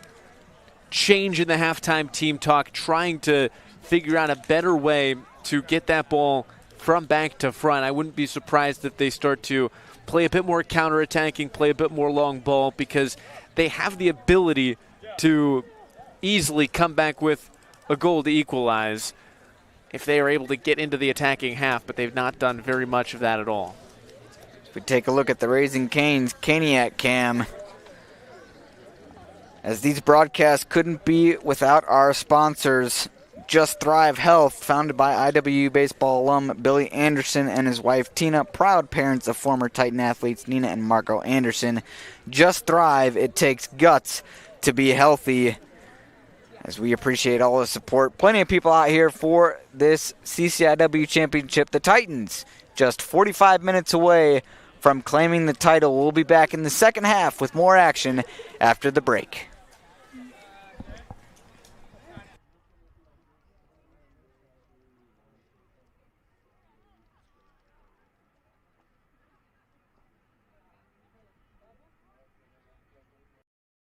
change in the halftime team talk, trying to figure out a better way to get that ball from back to front. I wouldn't be surprised if they start to play a bit more counterattacking, play a bit more long ball, because they have the ability to easily come back with a goal to equalize if they are able to get into the attacking half, but they've not done very much of that at all. If we take a look at the Raising Cane's Caniac Cam, as these broadcasts couldn't be without our sponsors, Just Thrive Health, founded by IWU baseball alum Billy Anderson and his wife Tina, proud parents of former Titan athletes Nina and Marco Anderson. Just Thrive, it takes guts to be healthy. As we appreciate all the support. Plenty of people out here for this CCIW championship. The Titans just 45 minutes away from claiming the title. We'll be back in the second half with more action after the break.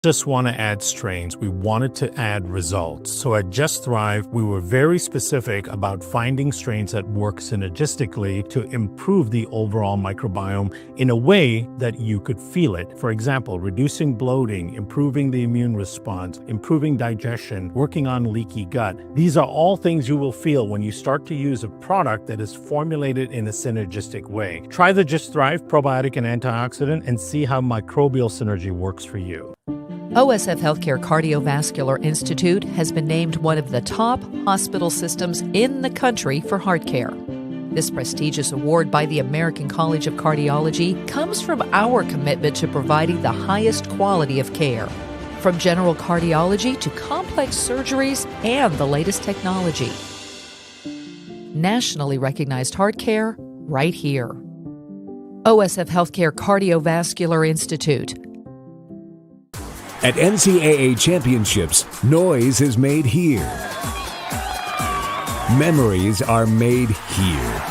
Just want to add strains. We wanted to add results. So at Just Thrive, we were very specific about finding strains that work synergistically to improve the overall microbiome in a way that you could feel it. For example, reducing bloating, improving the immune response, improving digestion, working on leaky gut. These are all things you will feel when you start to use a product that is formulated in a synergistic way. Try the Just Thrive probiotic and antioxidant and see how microbial synergy works for you. OSF Healthcare Cardiovascular Institute has been named one of the top hospital systems in the country for heart care. This prestigious award by the American College of Cardiology comes from our commitment to providing the highest quality of care, from general cardiology to complex surgeries and the latest technology. Nationally recognized heart care, right here. OSF Healthcare Cardiovascular Institute. At NCAA championships, noise is made here. Memories are made here.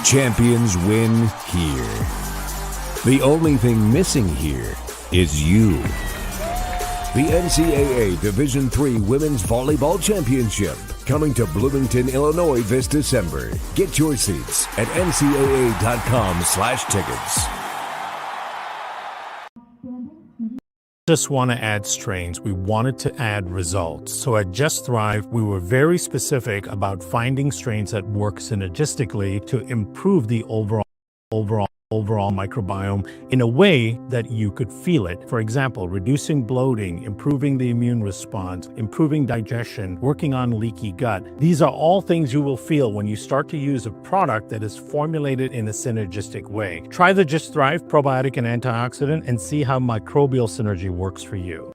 Champions win here. The only thing missing here is you. The NCAA Division III Women's Volleyball Championship, coming to Bloomington, Illinois this December. Get your seats at ncaa.com/tickets. Just want to add strains. We wanted to add results. So at Just Thrive, we were very specific about finding strains that work synergistically to improve the overall microbiome in a way that you could feel it. For example, reducing bloating, improving the immune response, improving digestion, working on leaky gut. These are all things you will feel when you start to use a product that is formulated in a synergistic way. Try the Just Thrive probiotic and antioxidant and see how microbial synergy works for you.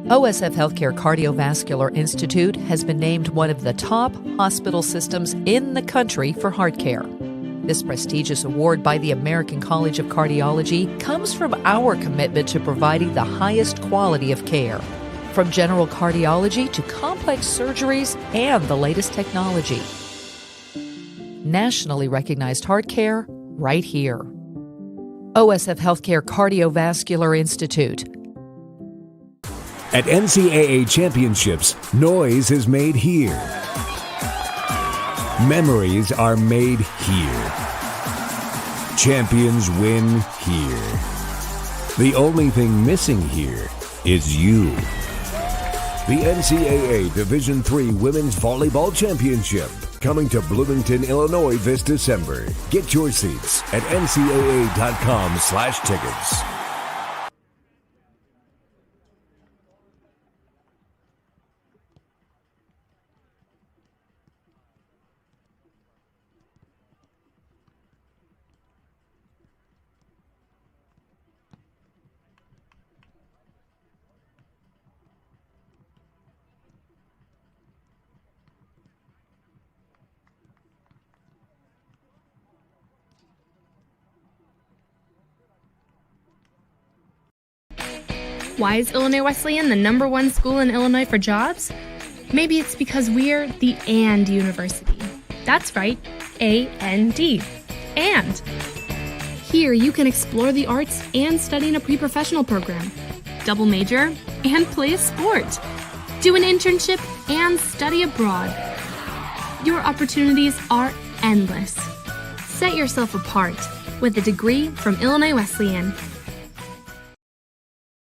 OSF Healthcare Cardiovascular Institute has been named one of the top hospital systems in the country for heart care. This prestigious award by the American College of Cardiology comes from our commitment to providing the highest quality of care, from general cardiology to complex surgeries and the latest technology. Nationally recognized heart care, right here. OSF Healthcare Cardiovascular Institute. At NCAA championships, noise is made here. Memories are made here. Champions win here. The only thing missing here is you. The NCAA Division III Women's Volleyball Championship, coming to Bloomington, Illinois this December. Get your seats at ncaa.com/tickets. Why is Illinois Wesleyan the #1 school in Illinois for jobs? Maybe it's because we're the AND University. That's right, A-N-D. And. Here you can explore the arts and study in a pre-professional program, double major, and play a sport, do an internship, and study abroad. Your opportunities are endless. Set yourself apart with a degree from Illinois Wesleyan.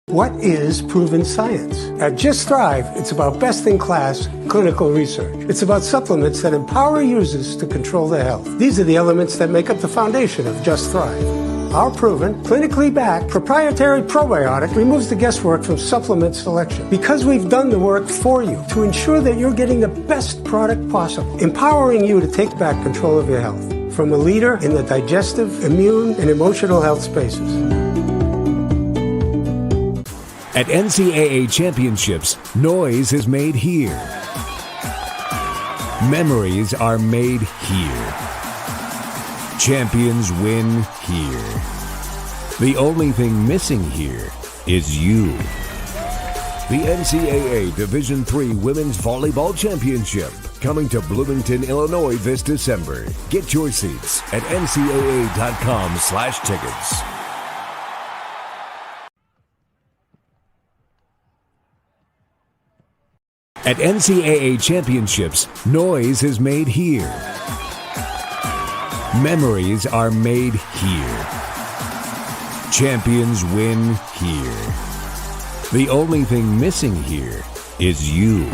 What is proven science? At Just Thrive, it's about best-in-class clinical research. It's about supplements that empower users to control their health. These are the elements that make up the foundation of Just Thrive. Our proven, clinically backed, proprietary probiotic removes the guesswork from supplement selection because we've done the work for you to ensure that you're getting the best product possible, empowering you to take back control of your health from a leader in the digestive, immune, and emotional health spaces. At NCAA championships, noise is made here. Memories are made here. Champions win here. The only thing missing here is you. The NCAA Division III Women's Volleyball Championship, coming to Bloomington, Illinois this December. Get your seats at ncaa.com/tickets. At NCAA championships, noise is made here. Memories are made here. Champions win here. The only thing missing here is you.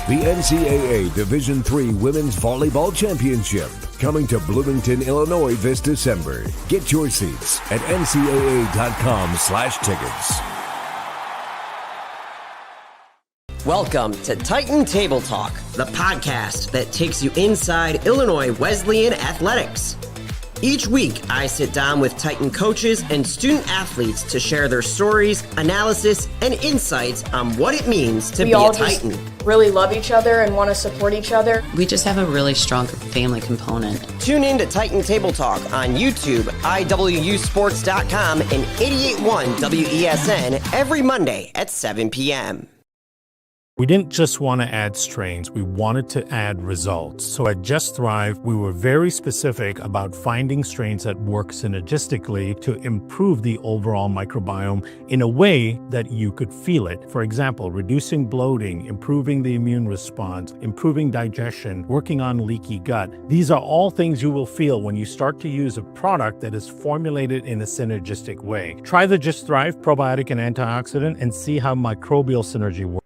The NCAA Division III Women's Volleyball Championship, coming to Bloomington, Illinois this December. Get your seats at ncaa.com/tickets. Welcome to Titan Table Talk, the podcast that takes you inside Illinois Wesleyan athletics. Each week, I sit down with Titan coaches and student athletes to share their stories, analysis, and insights on what it means to be a Titan. Really love each other and want to support each other. We just have a really strong family component. Tune in to Titan Table Talk on YouTube, IWUsports.com, and 88.1 WESN every Monday at 7 p.m. We didn't just want to add strains, we wanted to add results. So at Just Thrive, we were very specific about finding strains that work synergistically to improve the overall microbiome in a way that you could feel it. For example, reducing bloating, improving the immune response, improving digestion, working on leaky gut. These are all things you will feel when you start to use a product that is formulated in a synergistic way. Try the Just Thrive probiotic and antioxidant and see how microbial synergy works.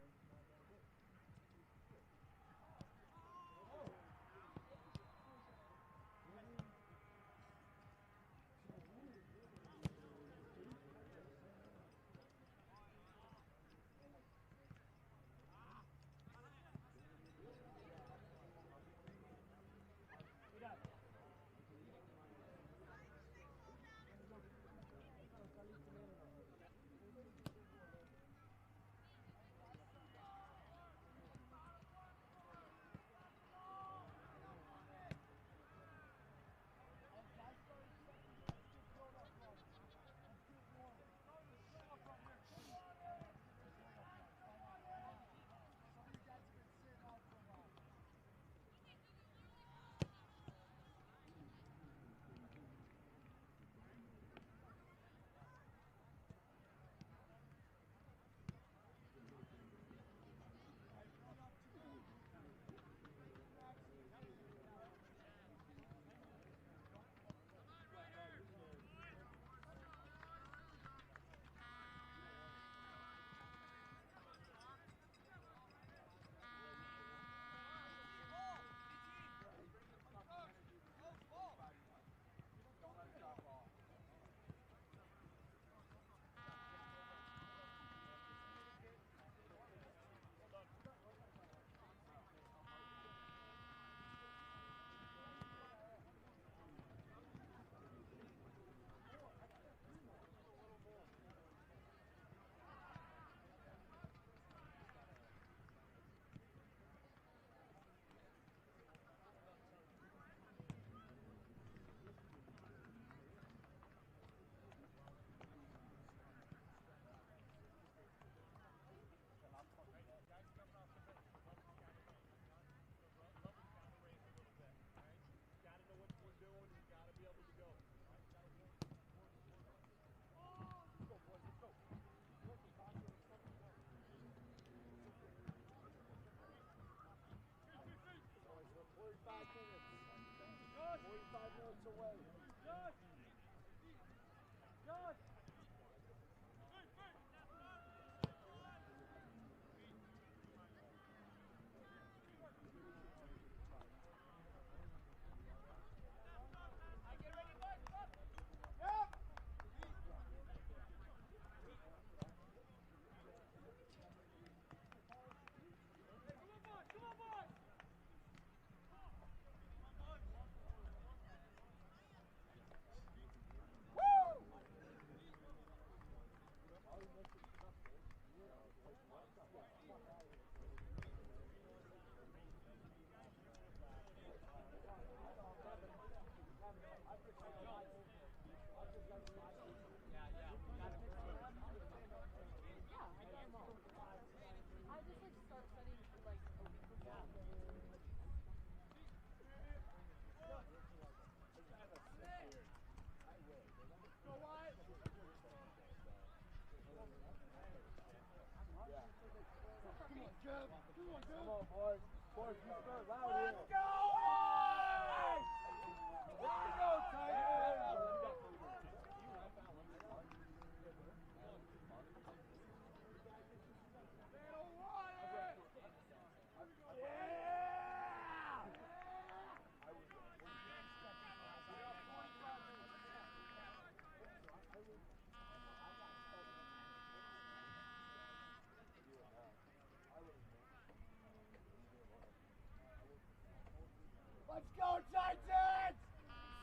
Let's go, Titans!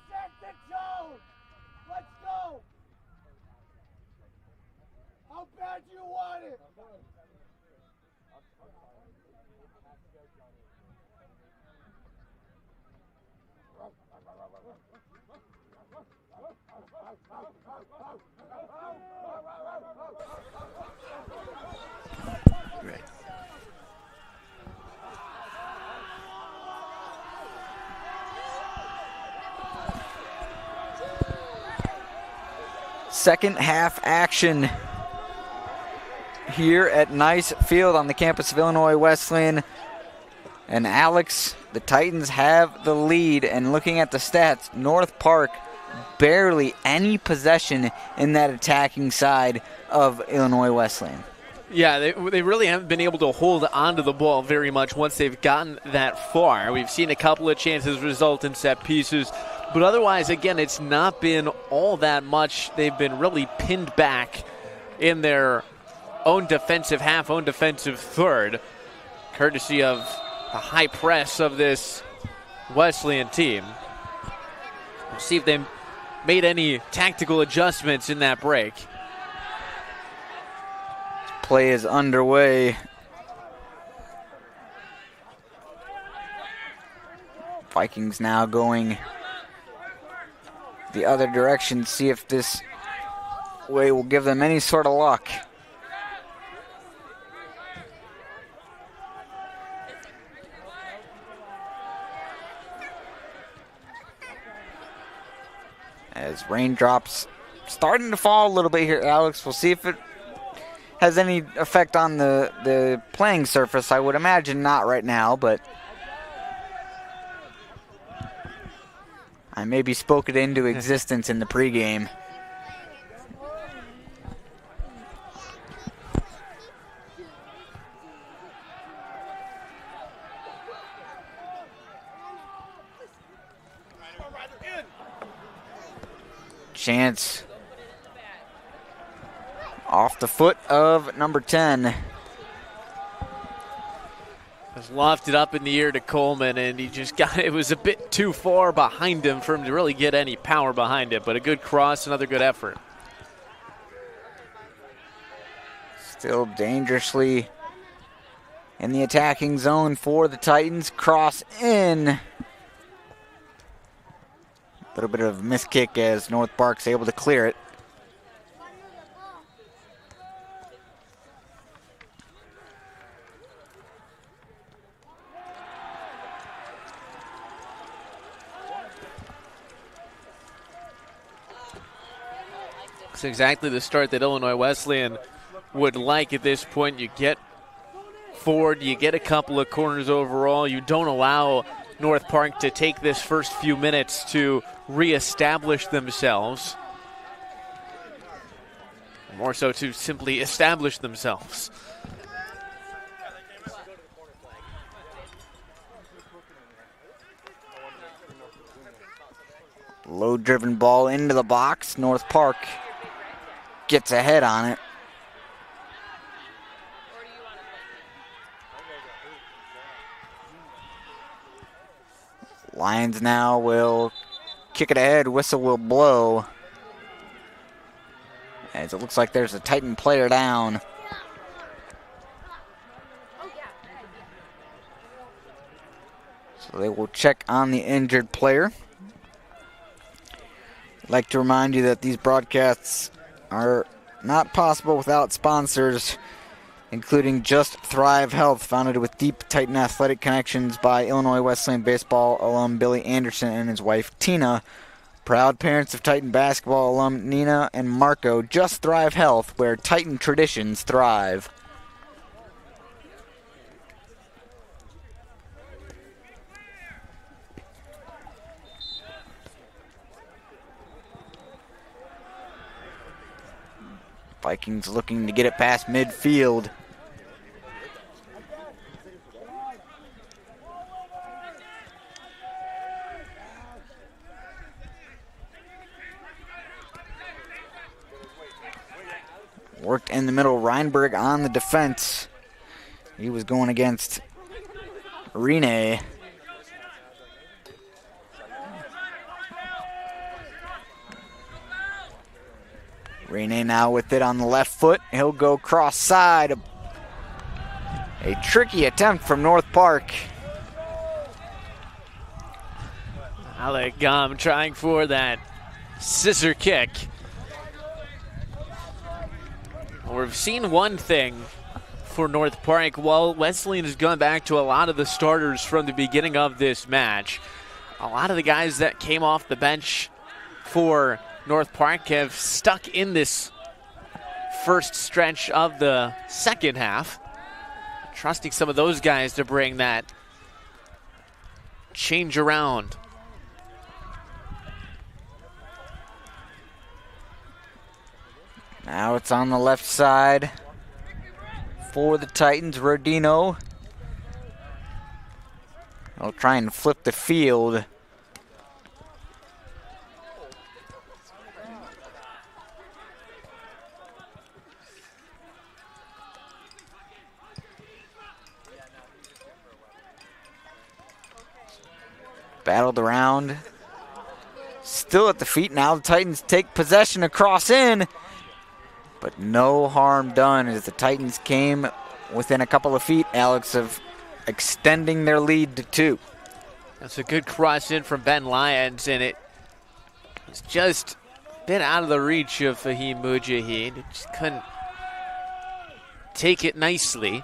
Set the tone! Let's go! How bad do you want it? Second half action here at Nice Field on the campus of Illinois Wesleyan. And Alex, the Titans have the lead. And looking at the stats, North Park barely any possession in that attacking side of Illinois Wesleyan. Yeah, they really haven't been able to hold onto the ball very much once they've gotten that far. We've seen a couple of chances result in set pieces. But otherwise, again, it's not been all that much. They've been really pinned back in their own defensive half, own defensive third, courtesy of the high press of this Wesleyan team. We'll see if they made any tactical adjustments in that break. Play is underway. Vikings now going the other direction, see if this way will give them any sort of luck. As raindrops starting to fall a little bit here, Alex. We'll see if it has any effect on the playing surface. I would imagine not right now, but I maybe spoke it into existence in the pregame. Chance off the foot of number 10. Was lofted up in the air to Coleman, and he just got it was a bit too far behind him for him to really get any power behind it, but a good cross, another good effort. Still dangerously in the attacking zone for the Titans. Cross in. A little bit of a miss kick as North Park's able to clear it. It's exactly the start that Illinois Wesleyan would like at this point. You get forward, you get a couple of corners overall. You don't allow North Park to take this first few minutes to reestablish themselves. More so to simply establish themselves. Low-driven ball into the box. North Park gets ahead on it. Lions now will kick it ahead. Whistle will blow, as it looks like there's a Titan player down. So they will check on the injured player. I'd like to remind you that these broadcasts are not possible without sponsors, including Just Thrive Health, founded with deep Titan athletic connections by Illinois Wesleyan baseball alum Billy Anderson and his wife Tina. Proud parents of Titan basketball alum Nina and Marco. Just Thrive Health, where Titan traditions thrive. Vikings looking to get it past midfield. Worked in the middle. Reinberg on the defense. He was going against Rene. Rene now with it on the left foot. He'll go cross side. A tricky attempt from North Park. Alec Gum trying for that scissor kick. We've seen one thing for North Park. While Wesleyan has gone back to a lot of the starters from the beginning of this match, a lot of the guys that came off the bench for North Park have stuck in this first stretch of the second half. Trusting some of those guys to bring that change around. Now it's on the left side for the Titans. Rodino will try and flip the field. Battled around. Still at the feet. Now the Titans take possession across in. But no harm done as the Titans came within a couple of feet, Alex, of extending their lead to 2. That's a good cross in from Ben Lyons, and it was just a bit out of the reach of Fahim Mujahid. Just couldn't take it nicely.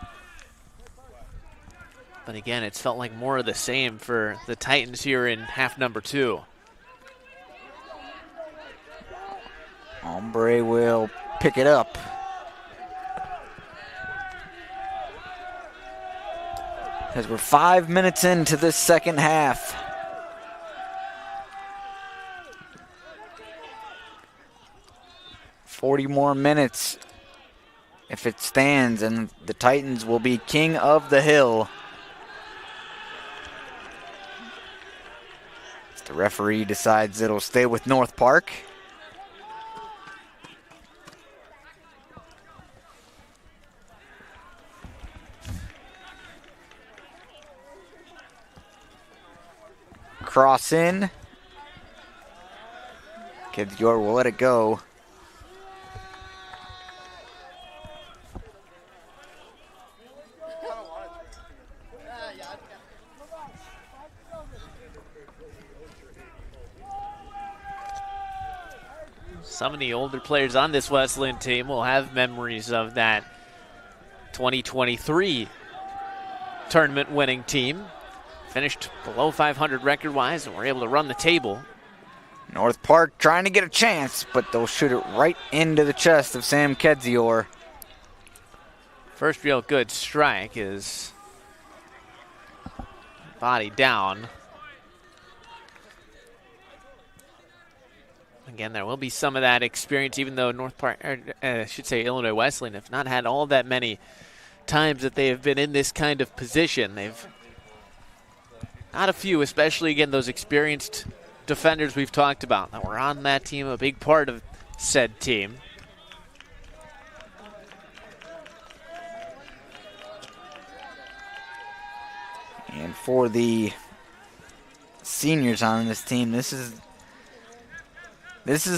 But again, it's felt like more of the same for the Titans here in half number 2. Ombre will pick it up. As we're 5 minutes into this second half. $40 more minutes if it stands, and the Titans will be king of the hill. The referee decides it'll stay with North Park. Cross in. Kidzior will let it go. Some of the older players on this Wesleyan team will have memories of that 2023 tournament winning team. Finished below 500 record-wise, and were able to run the table. North Park trying to get a chance, but they'll shoot it right into the chest of Sam Kedzior. First real good strike is body down. Again, there will be some of that experience, even though North Park, I should say Illinois Wesleyan, have not had all that many times that they have been in this kind of position. They've not a few, especially, again, those experienced defenders we've talked about that were on that team, a big part of said team. And for the seniors on this team, this is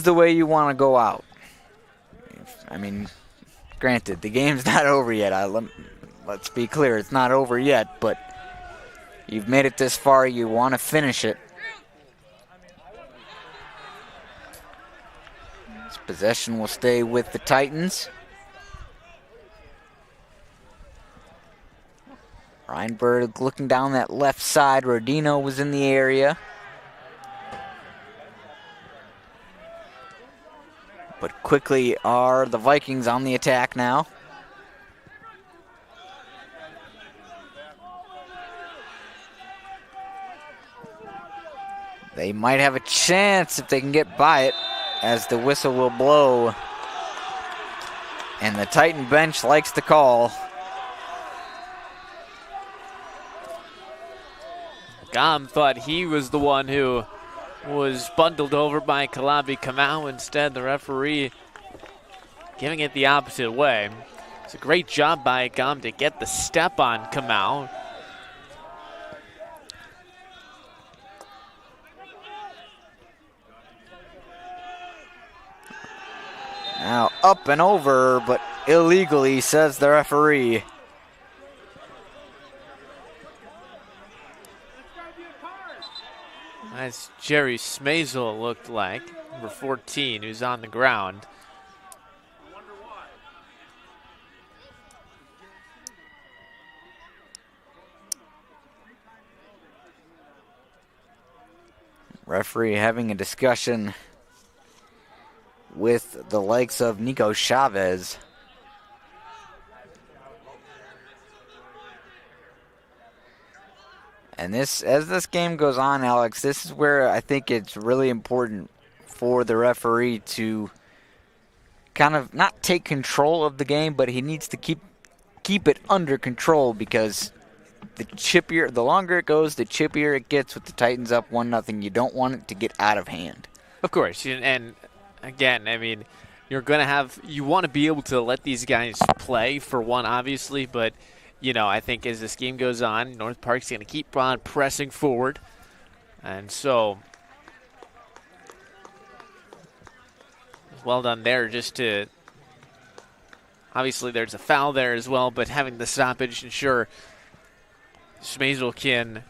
the way you want to go out. I mean, granted, the game's not over yet. Let's be clear, it's not over yet, but you've made it this far, you want to finish it. This possession will stay with the Titans. Reinberg looking down that left side. Rodino was in the area. But quickly are the Vikings on the attack now. They might have a chance if they can get by it, as the whistle will blow. And the Titan bench likes the call. Gom thought he was the one who was bundled over by Kalabi Kamau. Instead, the referee giving it the opposite way. It's a great job by Gom to get the step on Kamau. Now up and over, but illegally, says the referee. That's Jerry Smazel looked like, number 14, who's on the ground. Referee having a discussion with the likes of Nico Chavez. And as this game goes on, Alex, this is where I think it's really important for the referee to kind of not take control of the game, but he needs to keep it under control, because the longer it goes, the chippier it gets with the Titans up 1-0. You don't want it to get out of hand. Of course, and again, I mean, you want to be able to let these guys play, for one, obviously, but I think as this game goes on, North Park's going to keep on pressing forward. And so, well done there just to, obviously there's a foul there as well, but having the stoppage ensure Smazel can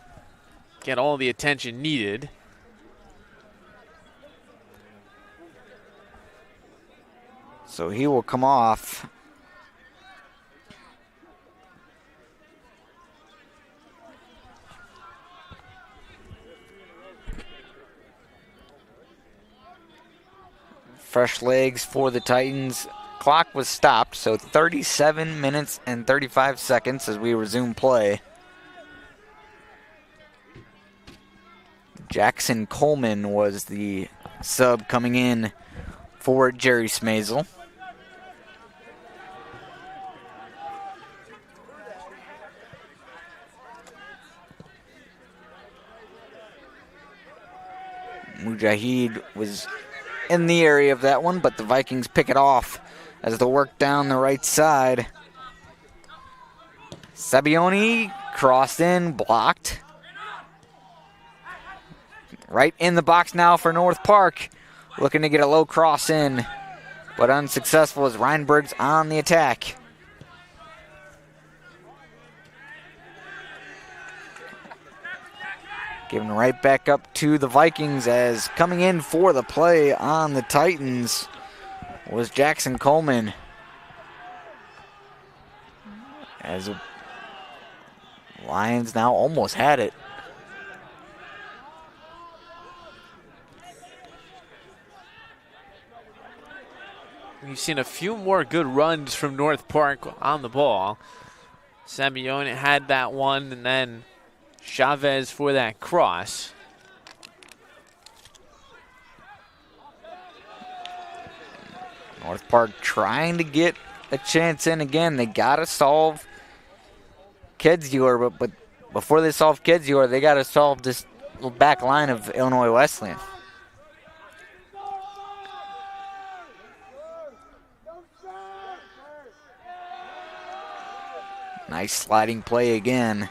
get all the attention needed. So he will come off. Fresh legs for the Titans. Clock was stopped, so 37 minutes and 35 seconds as we resume play. Jackson Coleman was the sub coming in for Jerry Smazel. Mujahid was in the area of that one, but the Vikings pick it off as they work down the right side. Sabioni crossed in, blocked. Right in the box now for North Park. Looking to get a low cross in, but unsuccessful as Reinberg's on the attack. Giving right back up to the Vikings, as coming in for the play on the Titans was Jackson Coleman. As the Lions now almost had it. We've seen a few more good runs from North Park on the ball. Sabione had that one, and then Chavez for that cross. North Park trying to get a chance in again. They got to solve Kedzior, but before they solve Kedzior, they got to solve this little back line of Illinois Wesleyan. Nice sliding play again.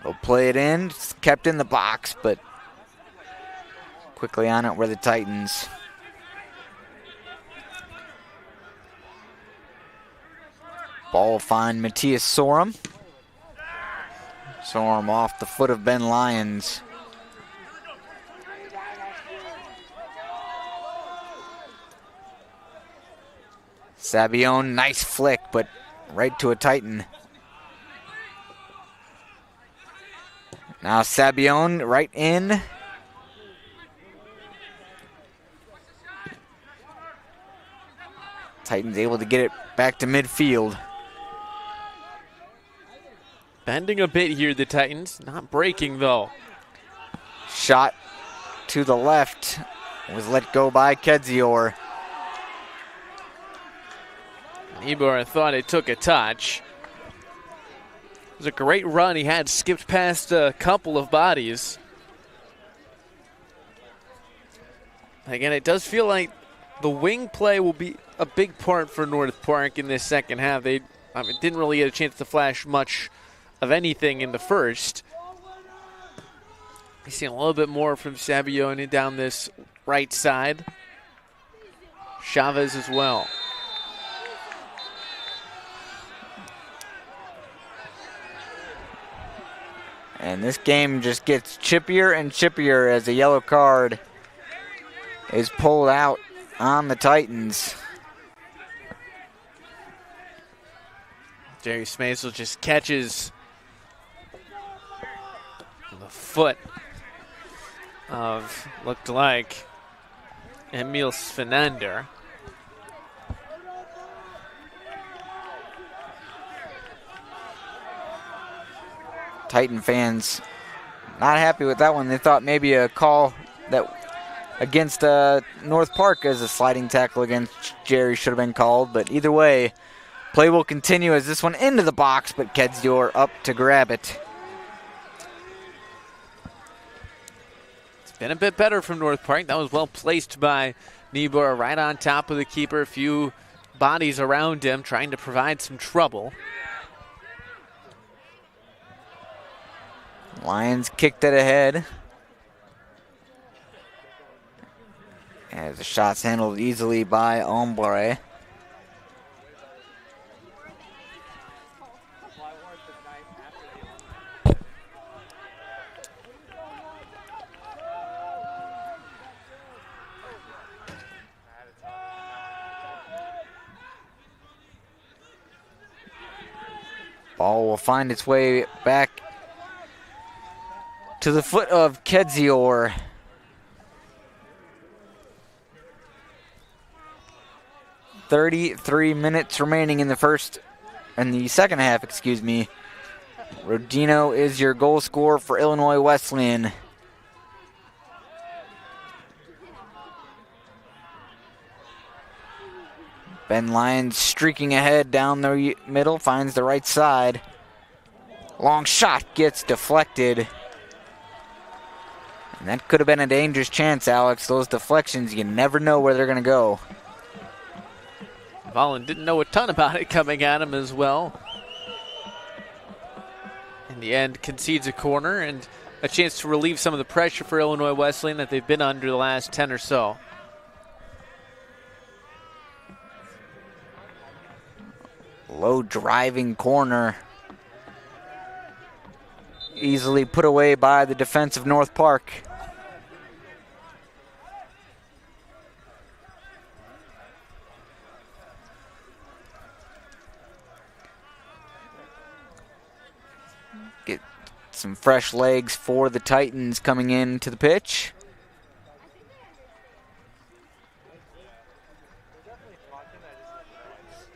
They'll play it in. It's kept in the box, but quickly on it were the Titans. Ball will find Matthias Sorum. Sorum off the foot of Ben Lyons. Sabione, nice flick, but right to a Titan. Now Sabione right in. Titans able to get it back to midfield. Bending a bit here, the Titans. Not breaking, though. Shot to the left was let go by Kedzior. Niebuhr thought it took a touch. It was a great run. He had skipped past a couple of bodies. Again, it does feel like the wing play will be a big part for North Park in this second half. They didn't really get a chance to flash much of anything in the first. We've seen a little bit more from Savioni down this right side. Chavez as well. And this game just gets chippier and chippier as a yellow card is pulled out on the Titans. Jerry Smazel just catches the foot of, looked like, Emil Svenander. Titan fans not happy with that one. They thought maybe a call that against North Park as a sliding tackle against Jerry should have been called, but either way, play will continue as this one into the box, but Kedzior up to grab it. It's been a bit better from North Park. That was well placed by Niebuhr, right on top of the keeper. A few bodies around him trying to provide some trouble. Lions kicked it ahead. As the shot's handled easily by Ombre. Ball will find its way back to the foot of Kedzior. .33 minutes remaining in the second half, excuse me. Rodino is your goal scorer for Illinois Wesleyan. Ben Lyons streaking ahead down the middle, finds the right side. Long shot gets deflected. And that could have been a dangerous chance, Alex. Those deflections, you never know where they're going to go. Vollen didn't know a ton about it coming at him as well. In the end, concedes a corner and a chance to relieve some of the pressure for Illinois Wesleyan that they've been under the last 10 or so. Low driving corner. Easily put away by the defense of North Park. Get some fresh legs for the Titans coming into the pitch.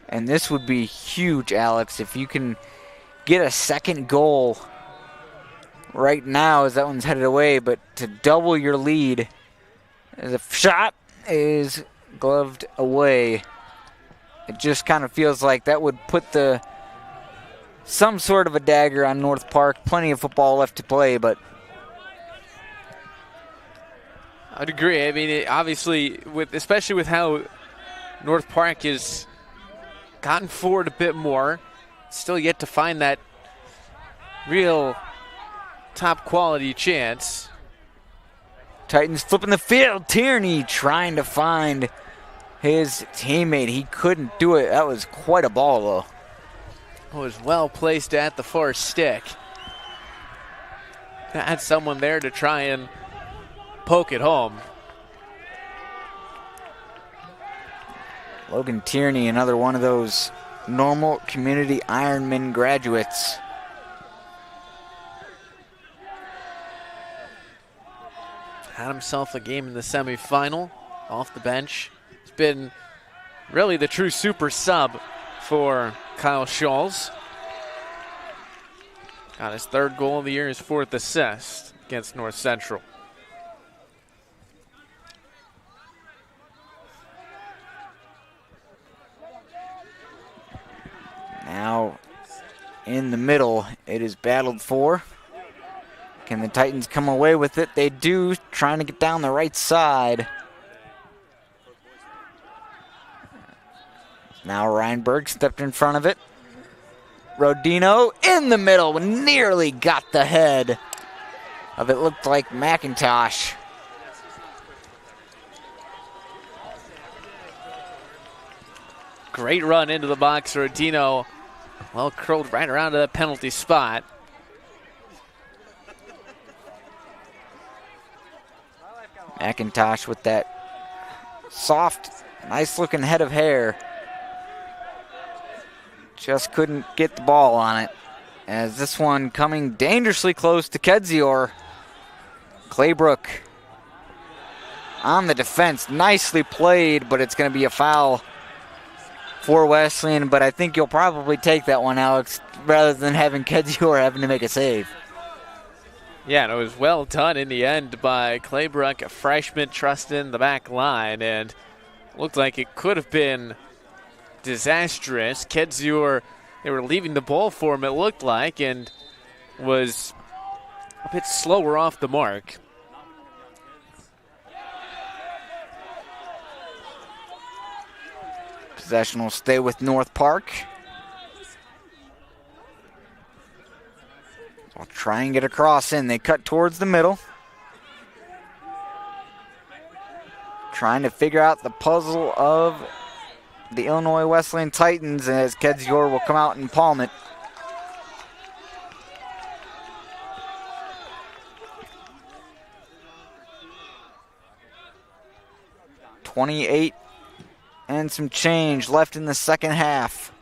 And this would be huge, Alex, if you can get a second goal right now as that one's headed away, but to double your lead as a shot is gloved away. It just kind of feels like that would put some sort of a dagger on North Park. Plenty of football left to play, but I'd agree. I mean, obviously, especially with how North Park has gotten forward a bit more, still yet to find that real top quality chance. Titans flipping the field. Tierney trying to find his teammate. He couldn't do it. That was quite a ball, though. It was well placed at the far stick. Had someone there to try and poke it home. Logan Tierney, another one of those normal community Ironman graduates. Had himself a game in the semifinal off the bench. He's been really the true super sub for Kyle Scholes. Got his 3rd goal of the year, his 4th assist against North Central. Now in the middle, it is battled for. Can the Titans come away with it? They do, trying to get down the right side. Now Reinberg stepped in front of it. Rodino in the middle, nearly got the head of it. Looked like McIntosh. Great run into the box. Rodino well curled right around to that penalty spot. McIntosh with that soft, nice looking head of hair. Just couldn't get the ball on it. As this one coming dangerously close to Kedzior. Claybrook on the defense. Nicely played, but it's going to be a foul for Wesleyan. But I think you'll probably take that one, Alex, rather than having Kedzior having to make a save. Yeah, and it was well done in the end by Claybrook, a freshman trusting the back line, and looked like it could have been disastrous. Kedzior, they were leaving the ball for him, it looked like, and was a bit slower off the mark. Possession will stay with North Park. I'll try and get across in. They cut towards the middle. Trying to figure out the puzzle of the Illinois Wesleyan Titans as Kedzior will come out and palm it. .28 and some change left in the second half.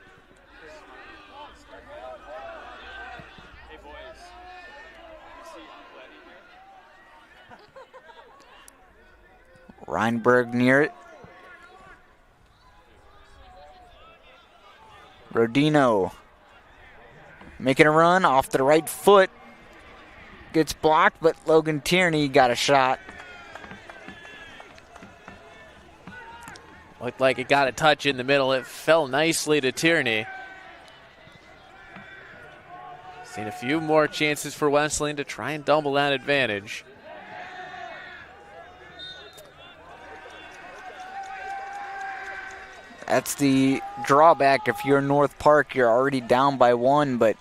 Reinberg near it. Rodino making a run off the right foot. Gets blocked, but Logan Tierney got a shot. Looked like it got a touch in the middle. It fell nicely to Tierney. Seen a few more chances for Wesleyan to try and double that advantage. That's the drawback. If you're North Park, you're already down by 1, but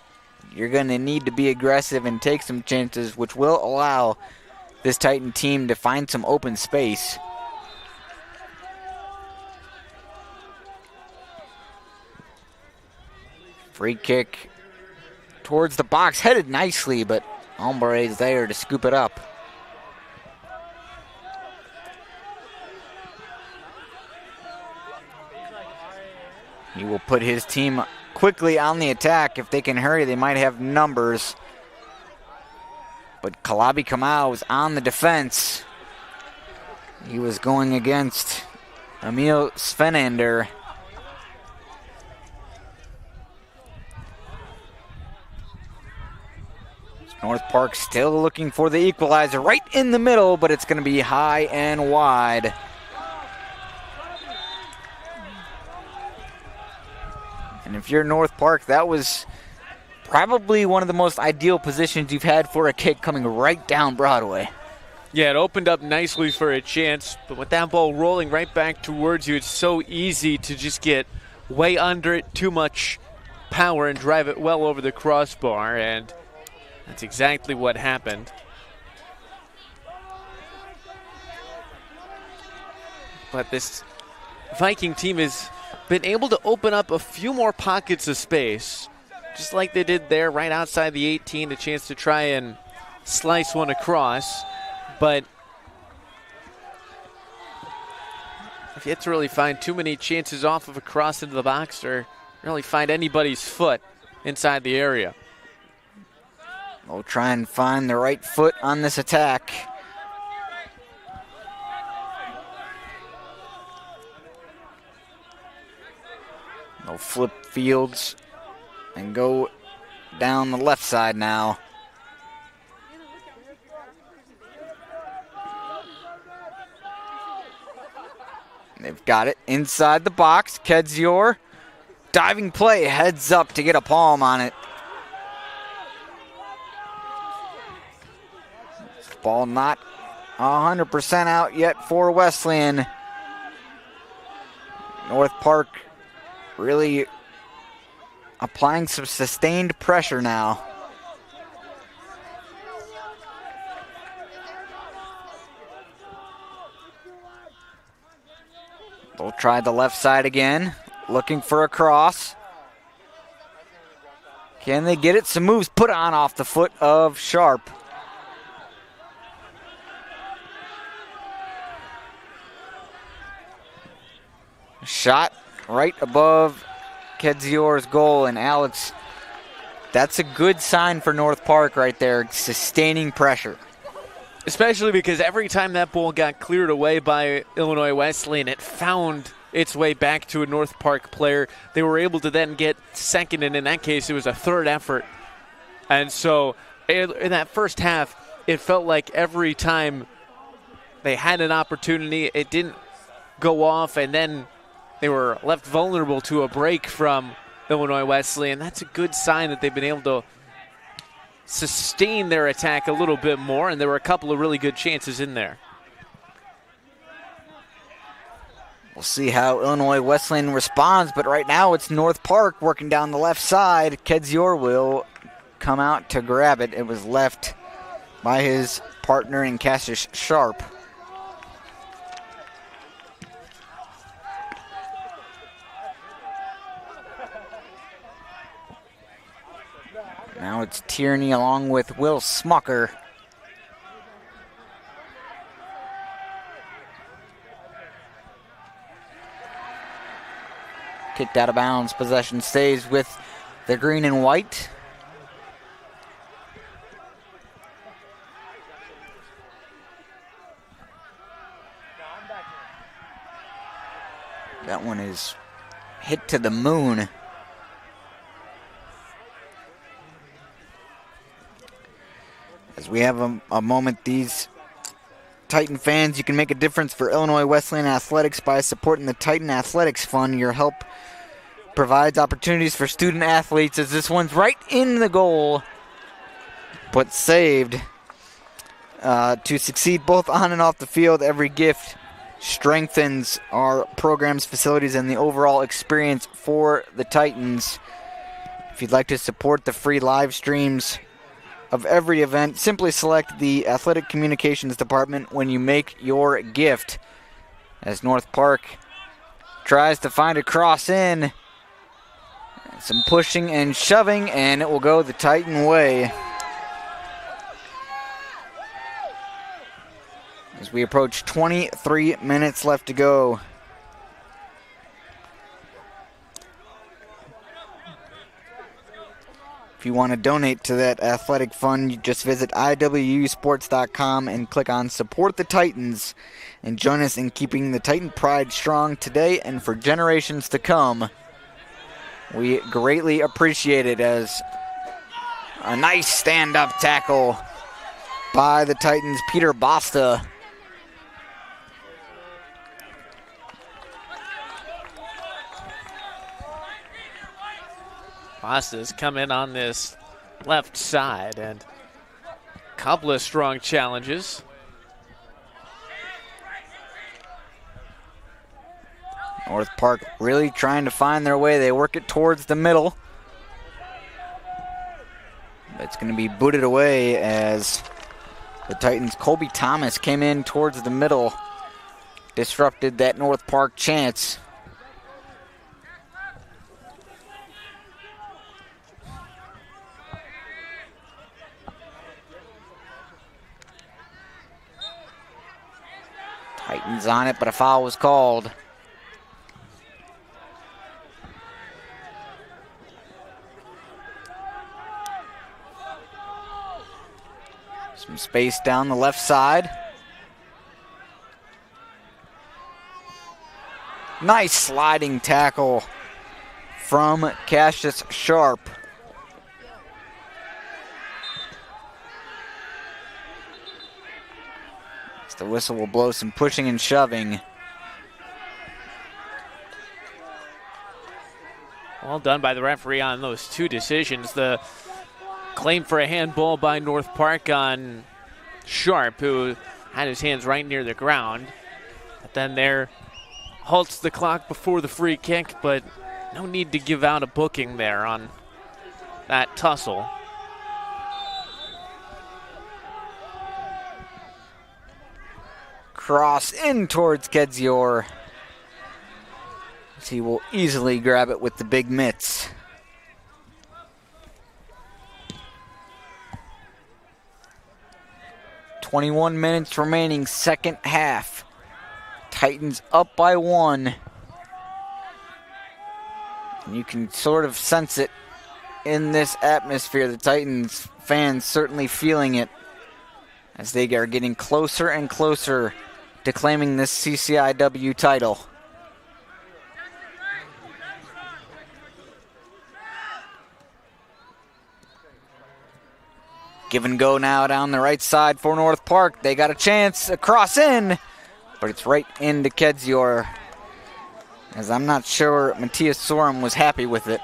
you're going to need to be aggressive and take some chances, which will allow this Titan team to find some open space. Free kick towards the box, headed nicely, but Hombre is there to scoop it up. He will put his team quickly on the attack. If they can hurry, they might have numbers. But Kalabi Kamau is on the defense. He was going against Emil Svenander. North Park still looking for the equalizer right in the middle, but it's going to be high and wide. And if you're North Park, that was probably one of the most ideal positions you've had for a kick, coming right down Broadway. Yeah, it opened up nicely for a chance, but with that ball rolling right back towards you, it's so easy to just get way under it, too much power, and drive it well over the crossbar, and that's exactly what happened. But this Viking team has been able to open up a few more pockets of space, just like they did there right outside the 18, a chance to try and slice one across. But if you have to really find too many chances off of a cross into the box or really find anybody's foot inside the area. We'll try and find the right foot on this attack. They'll flip fields and go down the left side now. They've got it inside the box. Kedzior, diving play, heads up to get a palm on it. Ball not 100% out yet for Wesleyan. North Park really applying some sustained pressure now. They'll try the left side again, looking for a cross. Can they get it? Some moves put on off the foot of Sharp. Shot right above Kedzior's goal, and Alex, that's a good sign for North Park right there, sustaining pressure. Especially because every time that ball got cleared away by Illinois Wesleyan, it found its way back to a North Park player. They were able to then get second, and in that case, it was a third effort. And so in that first half, it felt like every time they had an opportunity, it didn't go off, and then they were left vulnerable to a break from Illinois Wesleyan. That's a good sign that they've been able to sustain their attack a little bit more, and there were a couple of really good chances in there. We'll see how Illinois Wesleyan responds, but right now it's North Park working down the left side. Kedzior will come out to grab it. It was left by his partner in Cassius Sharp. Now it's Tierney along with Will Smucker. Kicked out of bounds. Possession stays with the green and white. That one is hit to the moon. As we have a moment, these Titan fans, you can make a difference for Illinois Wesleyan Athletics by supporting the Titan Athletics Fund. Your help provides opportunities for student athletes, as this one's right in the goal, but saved. To succeed both on and off the field, every gift strengthens our program's facilities and the overall experience for the Titans. If you'd like to support the free live streams of every event, simply select the Athletic Communications Department when you make your gift. As North Park tries to find a cross in, some pushing and shoving, and it will go the Titan way. As we approach 23 minutes left to go. If you want to donate to that athletic fund, you just visit iwusports.com and click on Support the Titans and join us in keeping the Titan pride strong today and for generations to come. We greatly appreciate it, as a nice stand-up tackle by the Titans' Peter Basta. Basta's come in on this left side, and a couple of strong challenges. North Park really trying to find their way. They work it towards the middle. It's going to be booted away as the Titans' Colby Thomas came in towards the middle, disrupted that North Park chance. Titans on it, but a foul was called. Some space down the left side. Nice sliding tackle from Cassius Sharp. whistle will blow some pushing and shoving. Well done by the referee on those two decisions. The claim for a handball by North Park on Sharp, who had his hands right near the ground. But then there halts the clock before the free kick, but no need to give out a booking there on that tussle. Cross in towards Kedzior. He will easily grab it with the big mitts. .21 minutes remaining, second half. Titans up by 1. And you can sort of sense it in this atmosphere. The Titans fans certainly feeling it as they are getting closer and closer to claiming this CCIW title. Give and go now down the right side for North Park. They got a chance, a cross in, but it's right into Kedzior. As I'm not sure Matthias Sorum was happy with it.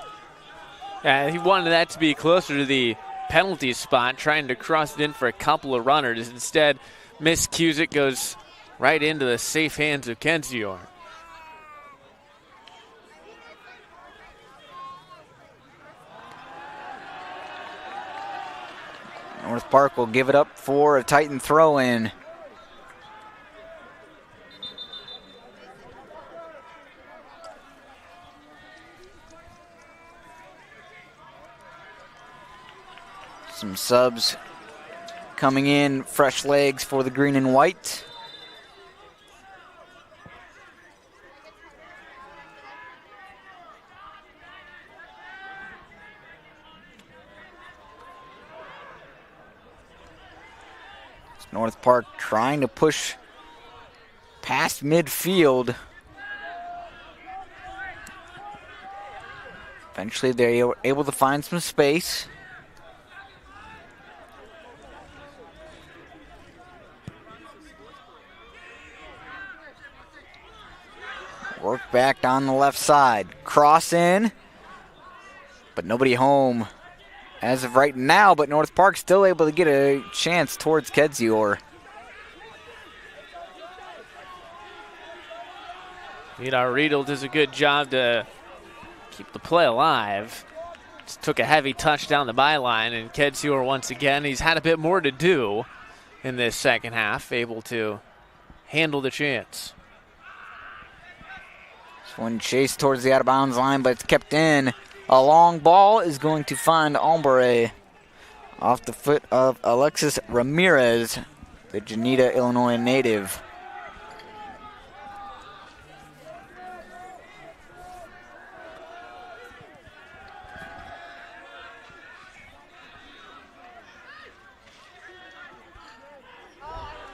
Yeah, he wanted that to be closer to the penalty spot, trying to cross it in for a couple of runners. Instead, miscues it, goes right into the safe hands of Kedzior. North Park will give it up for a Titan throw-in. Some subs coming in, fresh legs for the green and white. North Park trying to push past midfield. Eventually they're able to find some space. Work back on the left side. Cross in, but nobody home as of right now, but North Park still able to get a chance towards Kedzior. Riedel does a good job to keep the play alive. Just took a heavy touch down the byline, and Kedzior once again, he's had a bit more to do in this second half, able to handle the chance. This one chased towards the out-of-bounds line, but it's kept in. A long ball is going to find Ombre off the foot of Alexis Ramirez, the Janita, Illinois native.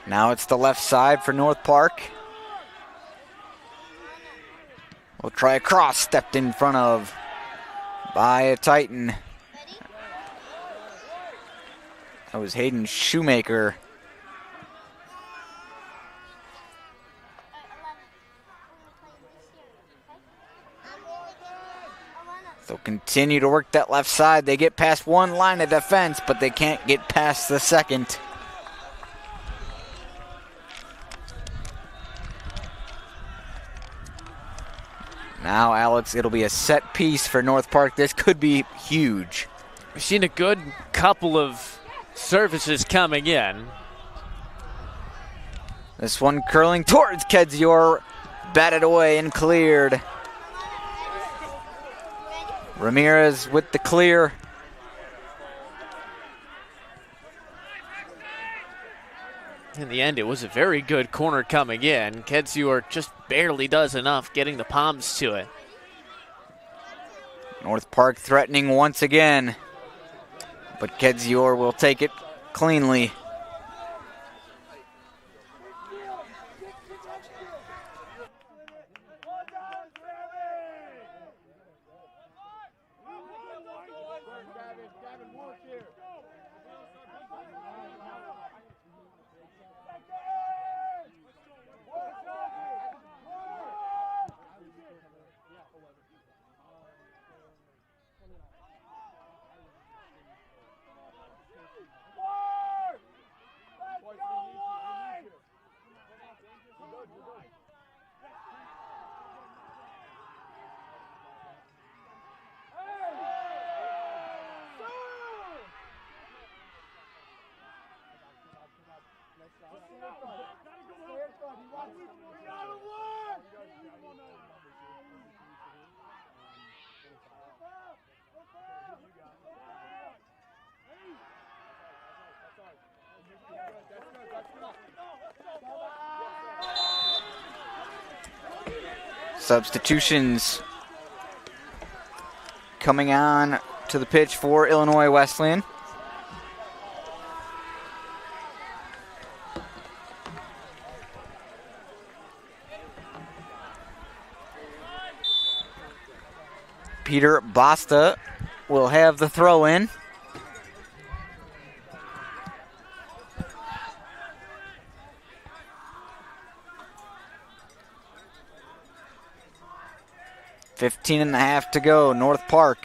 Now it's the left side for North Park. We'll try a cross, stepped in front of by a Titan. That was Hayden Shoemaker. They'll continue to work that left side. They get past one line of defense, but they can't get past the second. Now, Alex, it'll be a set piece for North Park. This could be huge. We've seen a good couple of services coming in. This one curling towards Kedzior. Batted away and cleared. Ramirez with the clear. In the end, it was a very good corner coming in. Kedzior just barely does enough getting the palms to it. North Park threatening once again, but Kedzior will take it cleanly. Substitutions coming on to the pitch for Illinois Wesleyan. Peter Basta will have the throw in. .15 and a half to go. North Park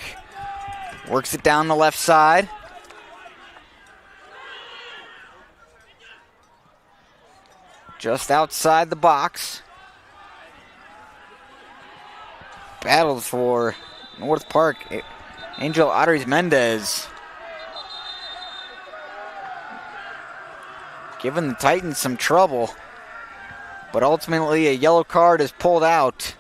works it down the left side. Just outside the box. Battles for North Park. Angel Adres-Mendez. Giving the Titans some trouble. But ultimately a yellow card is pulled out.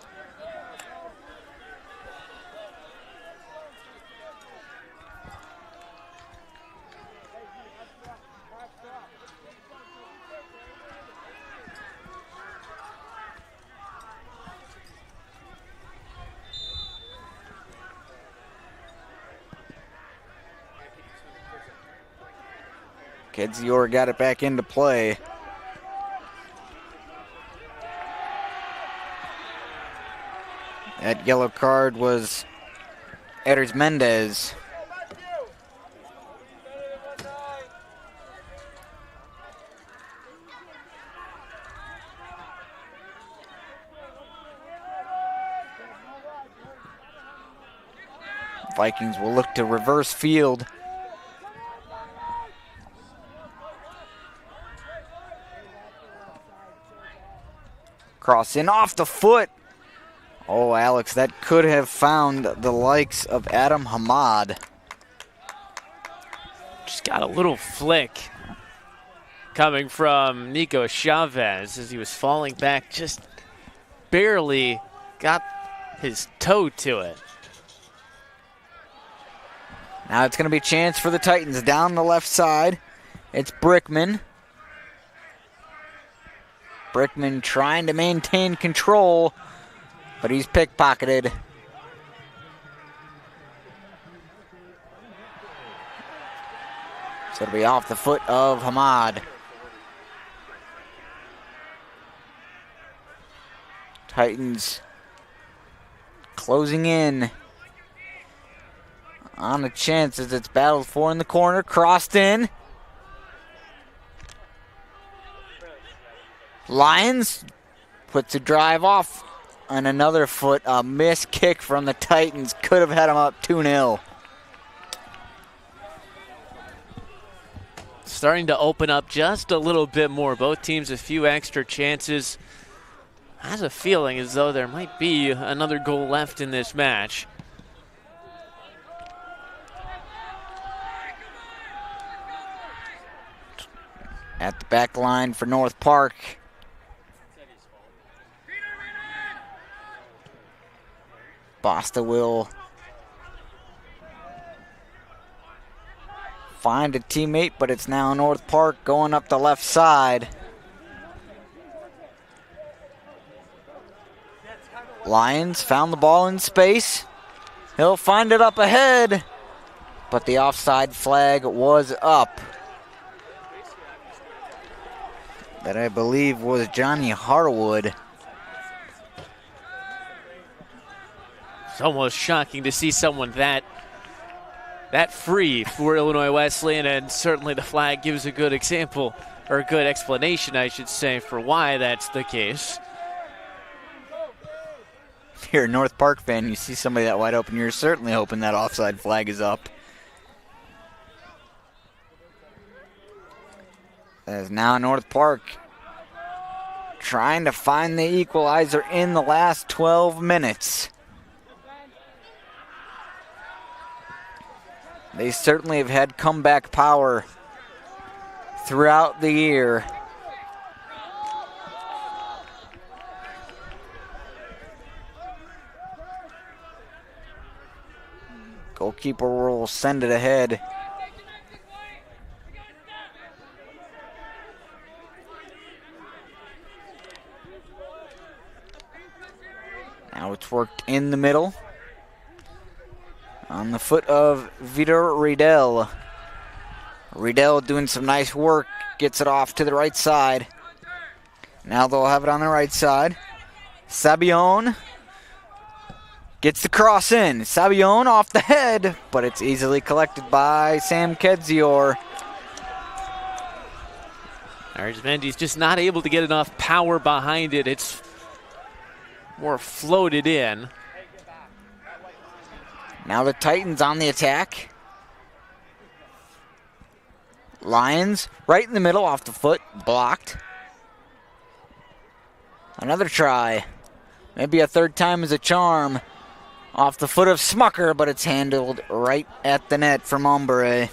Kedzior got it back into play. That yellow card was Adres-Mendez. Vikings will look to reverse field. Cross in off the foot. Oh, Alex, that could have found the likes of Adam Hamad. Just got a little flick coming from Nico Chavez as he was falling back, just barely got his toe to it. Now it's going to be a chance for the Titans down the left side. It's Brickman. Brickman trying to maintain control, but he's pickpocketed. So it'll be off the foot of Hamad. Titans closing in on the chances. It's battled for in the corner, crossed in. Lions puts a drive off on another foot. A missed kick from the Titans could have had them up 2-0. Starting to open up just a little bit more. Both teams a few extra chances. I have a feeling as though there might be another goal left in this match. At the back line for North Park. Basta will find a teammate, but it's now North Park going up the left side. Lions found the ball in space. He'll find it up ahead, but the offside flag was up. That I believe was Johnny Harwood. It's almost shocking to see someone that free for Illinois Wesleyan, and certainly the flag gives a good example, or a good explanation, I should say, for why that's the case. If you're a North Park fan, you see somebody that wide open, you're certainly hoping that offside flag is up. As now North Park trying to find the equalizer in the last 12 minutes. They certainly have had comeback power throughout the year. Goalkeeper will send it ahead. Now it's worked in the middle. On the foot of Vitor Riedel. Riedel doing some nice work. Gets it off to the right side. Now they'll have it on the right side. Sabione gets the cross in. Sabione off the head, but it's easily collected by Sam Kedzior. Arizmendi's just not able to get enough power behind it. It's more floated in. Now the Titans on the attack. Lions right in the middle, off the foot, blocked. Another try. Maybe a third time is a charm. Off the foot of Smucker, but it's handled right at the net from Ombre.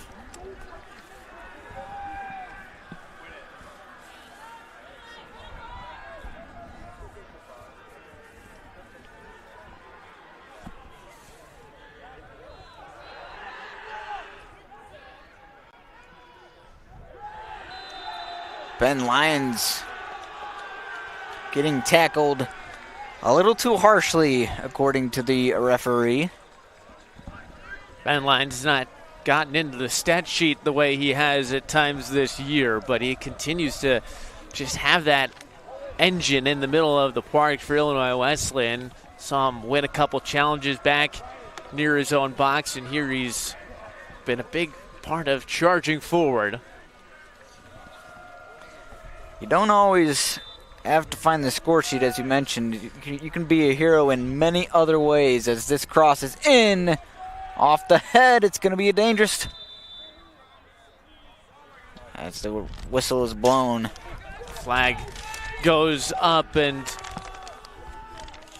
Ben Lyons getting tackled a little too harshly, according to the referee. Ben Lyons has not gotten into the stat sheet the way he has at times this year, but he continues to just have that engine in the middle of the park for Illinois Wesleyan. Saw him win a couple challenges back near his own box, and here he's been a big part of charging forward. You don't always have to find the score sheet, as you mentioned. You can be a hero in many other ways. As this cross is in, off the head, it's going to be a dangerous. As the whistle is blown. Flag goes up and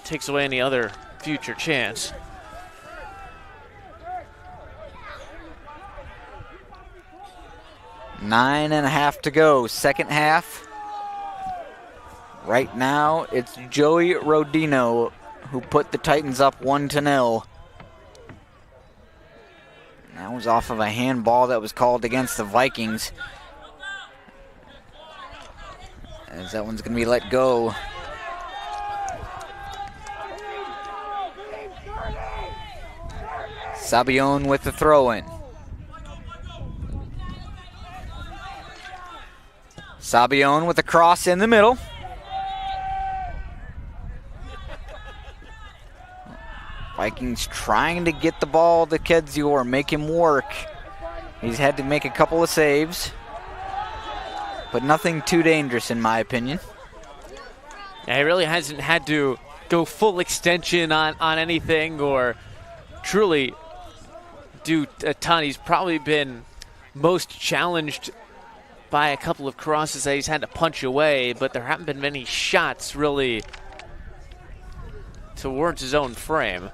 takes away any other future chance. Nine and a half to go, second half. Right now, it's Joey Rodino who put the Titans up 1-0. That was off of a handball that was called against the Vikings. As that one's going to be let go. Sabione with the throw-in. Sabione with the cross in the middle. Vikings trying to get the ball to Kedzior, make him work. He's had to make a couple of saves, but nothing too dangerous in my opinion. Yeah, he really hasn't had to go full extension on anything or truly do a ton. He's probably been most challenged by a couple of crosses that he's had to punch away, but there haven't been many shots really towards his own frame.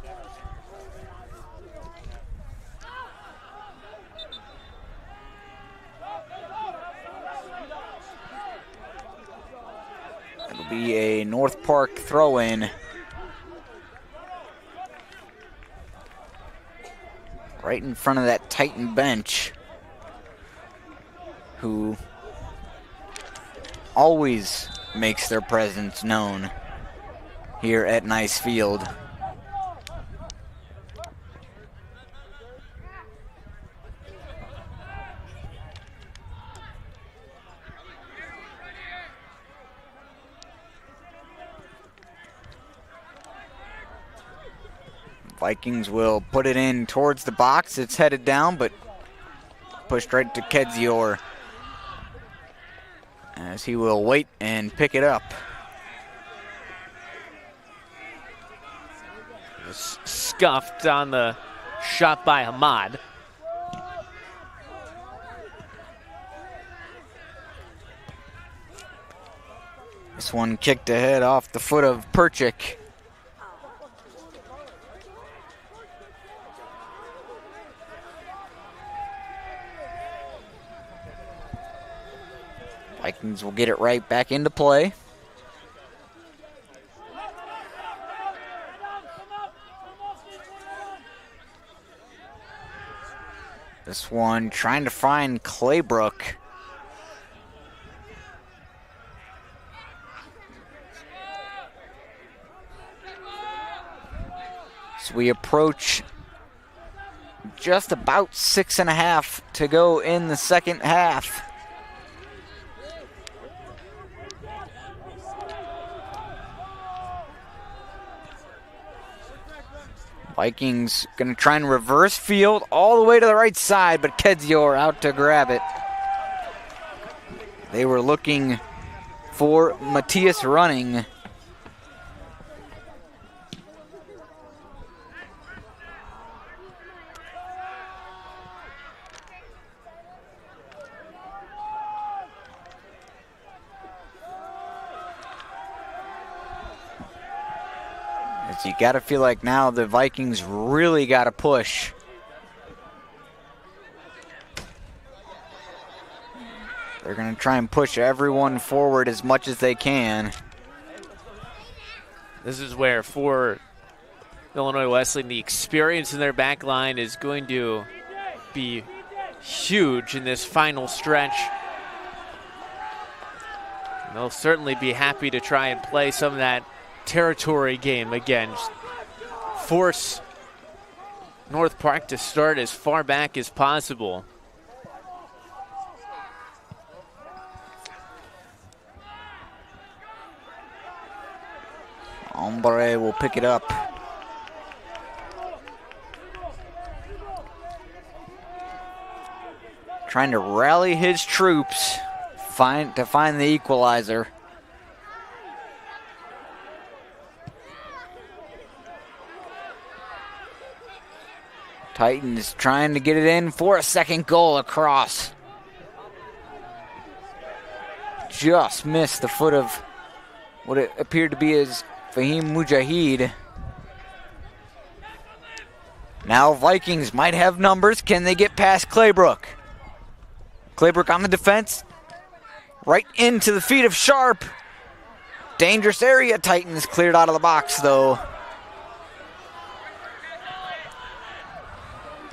It'll be a North Park throw-in. Right in front of that Titan bench, who always makes their presence known here at Nice Field. Vikings will put it in towards the box. It's headed down, but pushed right to Kedzior, as he will wait and pick it up. Scuffed on the shot by Hamad. This one kicked ahead off the foot of Perchik. Vikings will get it right back into play. This one trying to find Claybrook. So we approach just about 6.5 to go in the second half. Vikings going to try and reverse field all the way to the right side, but Kedzior out to grab it. They were looking for Matthias Running. As you got to feel like now the Vikings really got to push. They're going to try and push everyone forward as much as they can. This is where, for Illinois Wesleyan, the experience in their back line is going to be huge in this final stretch. And they'll certainly be happy to try and play some of that territory game again. Just force North Park to start as far back as possible. Hombre will pick it up. Trying to rally his troops to find the equalizer. Titans trying to get it in for a second goal across. Just missed the foot of what it appeared to be as Fahim Mujahid. Now Vikings might have numbers. Can they get past Claybrook? Claybrook on the defense. Right into the feet of Sharp. Dangerous area. Titans cleared out of the box though.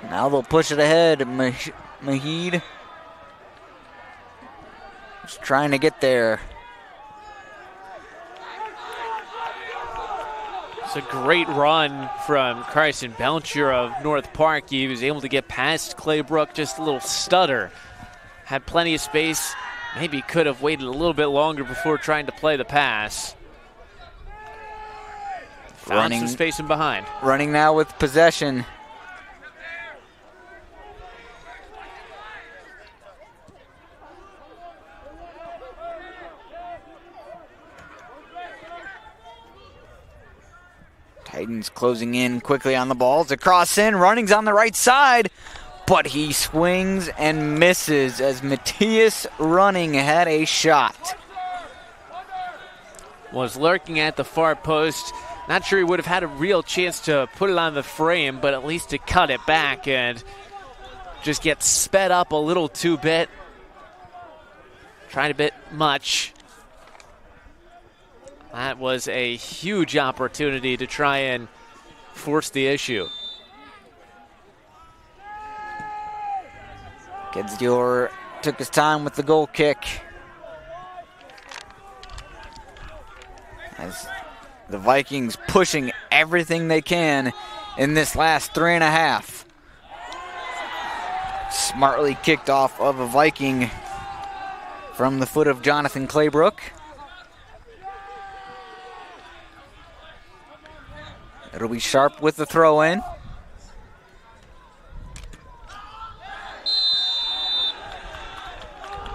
Now they'll push it ahead. Mahid just trying to get there. It's a great run from Carson Belcher of North Park. He was able to get past Claybrook, just a little stutter. Had plenty of space. Maybe could have waited a little bit longer before trying to play the pass. Found some space in behind. Running now with possession. Titans closing in quickly on the balls. Across in, Running's on the right side, but he swings and misses as Matthias Running had a shot. Was lurking at the far post. Not sure he would have had a real chance to put it on the frame, but at least to cut it back and just get sped up a little too bit. Tried a bit much. That was a huge opportunity to try and force the issue. Kedzior took his time with the goal kick. As the Vikings pushing everything they can in this last 3.5. Smartly kicked off of a Viking from the foot of Jonathan Claybrook. It'll be Sharp with the throw in.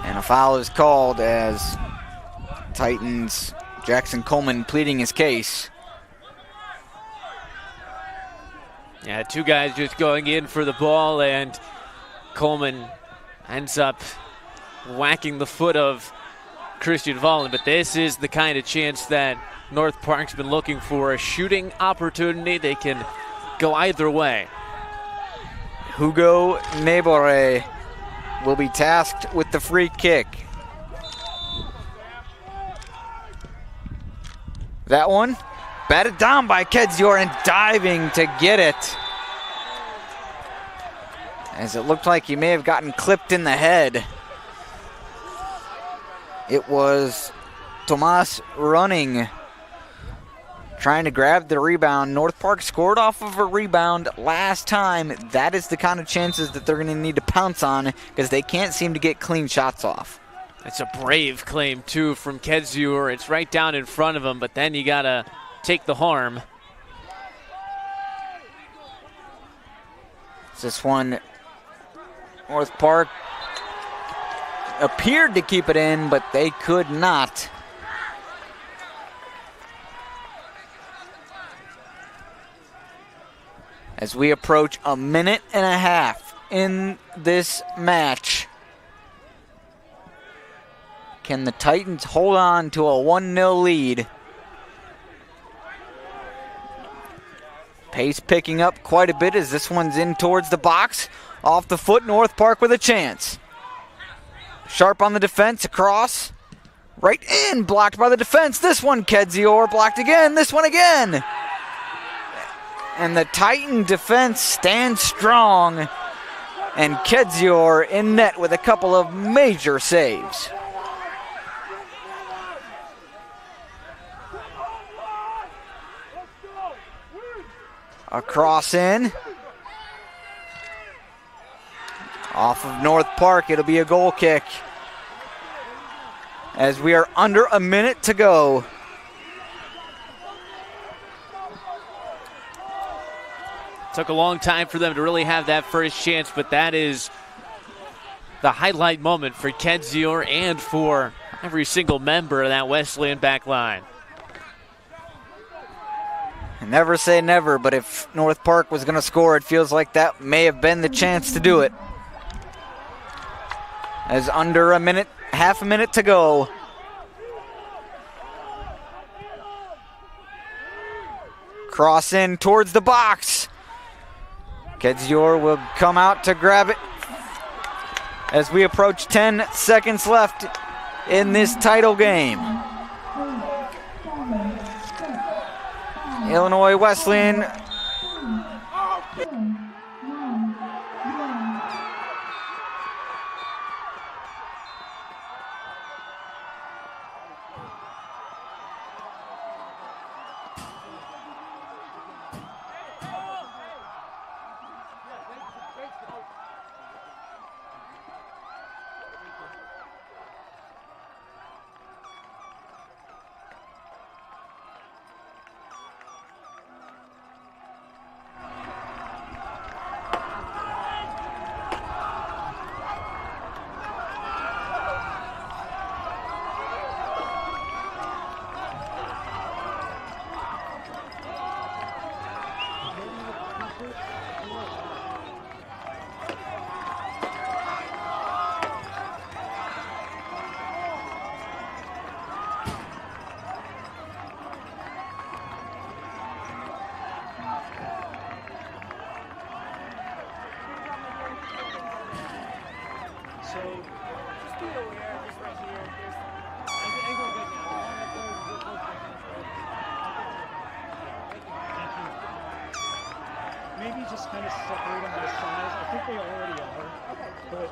And a foul is called as Titans Jackson Coleman pleading his case. Yeah, two guys just going in for the ball, and Coleman ends up whacking the foot of Christian Vollen. But this is the kind of chance that North Park's been looking for, a shooting opportunity. They can go either way. Hugo Nebore will be tasked with the free kick. That one batted down by Kedzior and diving to get it. As it looked like he may have gotten clipped in the head. It was Tomas Running trying to grab the rebound. North Park scored off of a rebound last time. That is the kind of chances that they're going to need to pounce on because they can't seem to get clean shots off. It's a brave claim, too, from Kedzior. It's right down in front of him, but then you got to take the harm. This one, North Park appeared to keep it in, but they could not. As we approach a minute and a half in this match, can the Titans hold on to a 1-0 lead? Pace picking up quite a bit as this one's in towards the box. Off the foot, North Park with a chance. Sharp on the defense, across. Right in, blocked by the defense. This one, Kedzior, blocked again. This one again. And the Titan defense stands strong. And Kedzior in net with a couple of major saves. A cross in. Off of North Park, it'll be a goal kick. As we are under a minute to go. Took a long time for them to really have that first chance, but that is the highlight moment for Kedzior and for every single member of that Wesleyan back line. Never say never, but if North Park was going to score, it feels like that may have been the chance to do it. As under a minute, half a minute to go. Cross in towards the box. Kedzior will come out to grab it as we approach 10 seconds left in this title game. Illinois Wesleyan maybe just kind of separate them by size. I think they already are. But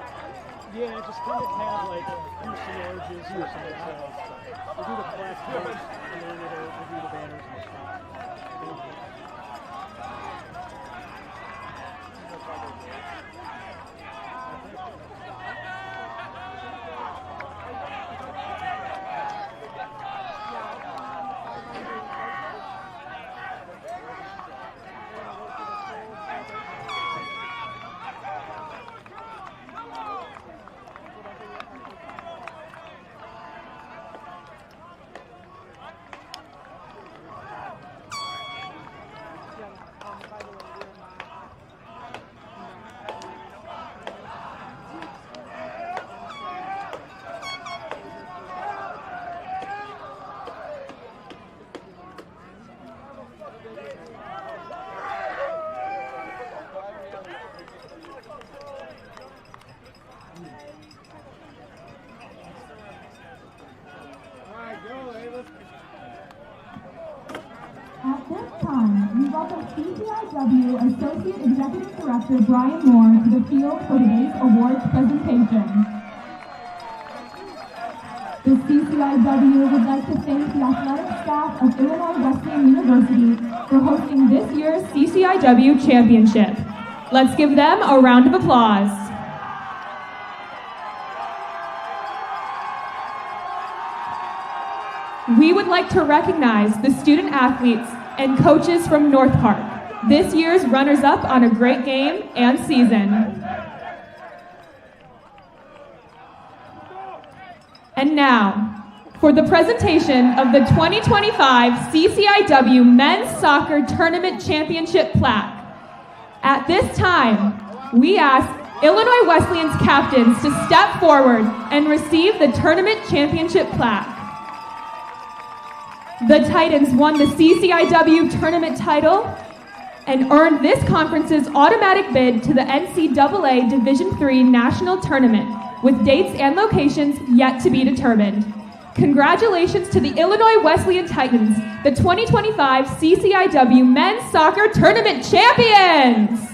yeah, just kind of have like some larges or something like that. We'll do the class first, and then we'll do the banners and stuff. At this time, we welcome CCIW Associate Executive Director Brian Moore to the field for today's awards presentation. The CCIW would like to thank the athletics staff of Illinois Wesleyan University for hosting this year's CCIW Championship. Let's give them a round of applause. We would like to recognize the student athletes and coaches from North Park, this year's runners-up on a great game and season. And now, for the presentation of the 2025 CCIW Men's Soccer Tournament Championship plaque. At this time, we ask Illinois Wesleyan's captains to step forward and receive the tournament championship plaque. The Titans won the CCIW tournament title and earned this conference's automatic bid to the NCAA Division III National Tournament, with dates and locations yet to be determined. Congratulations to the Illinois Wesleyan Titans, the 2025 CCIW Men's Soccer Tournament Champions!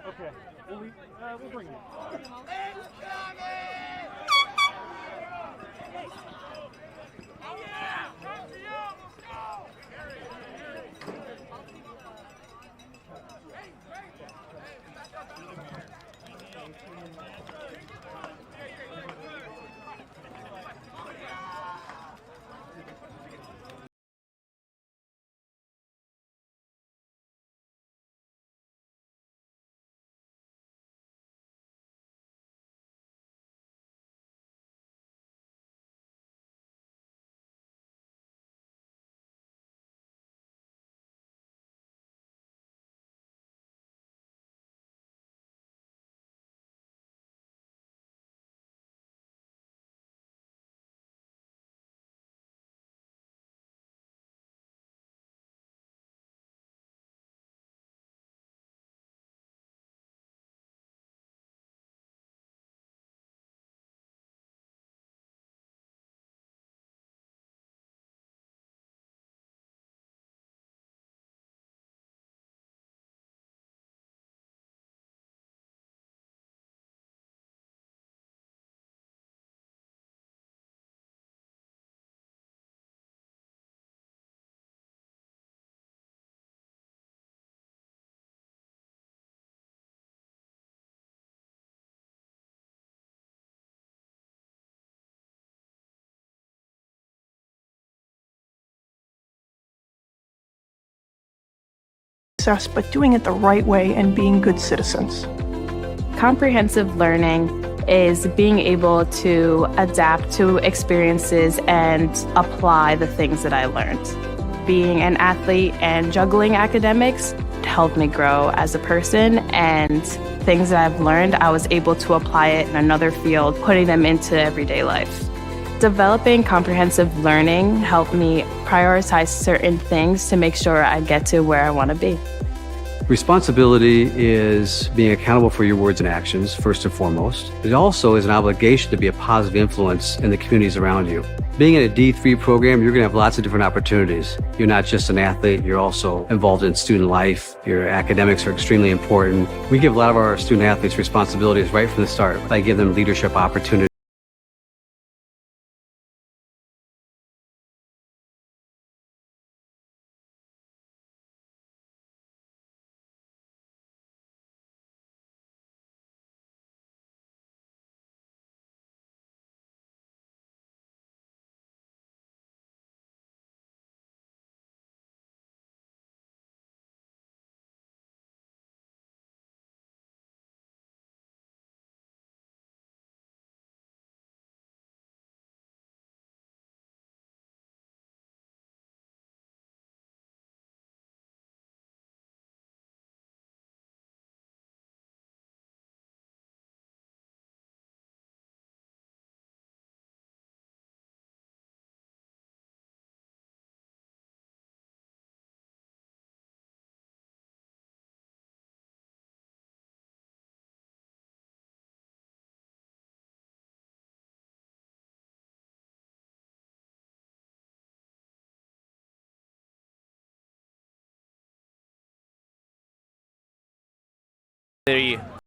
Okay, we'll bring it. But doing it the right way and being good citizens. Comprehensive learning is being able to adapt to experiences and apply the things that I learned. Being an athlete and juggling academics helped me grow as a person, and things that I've learned, I was able to apply it in another field, putting them into everyday life. Developing comprehensive learning helped me prioritize certain things to make sure I get to where I want to be. Responsibility is being accountable for your words and actions, first and foremost. It also is an obligation to be a positive influence in the communities around you. Being in a D3 program, you're going to have lots of different opportunities. You're not just an athlete, you're also involved in student life. Your academics are extremely important. We give a lot of our student athletes responsibilities right from the start. I give them leadership opportunities. The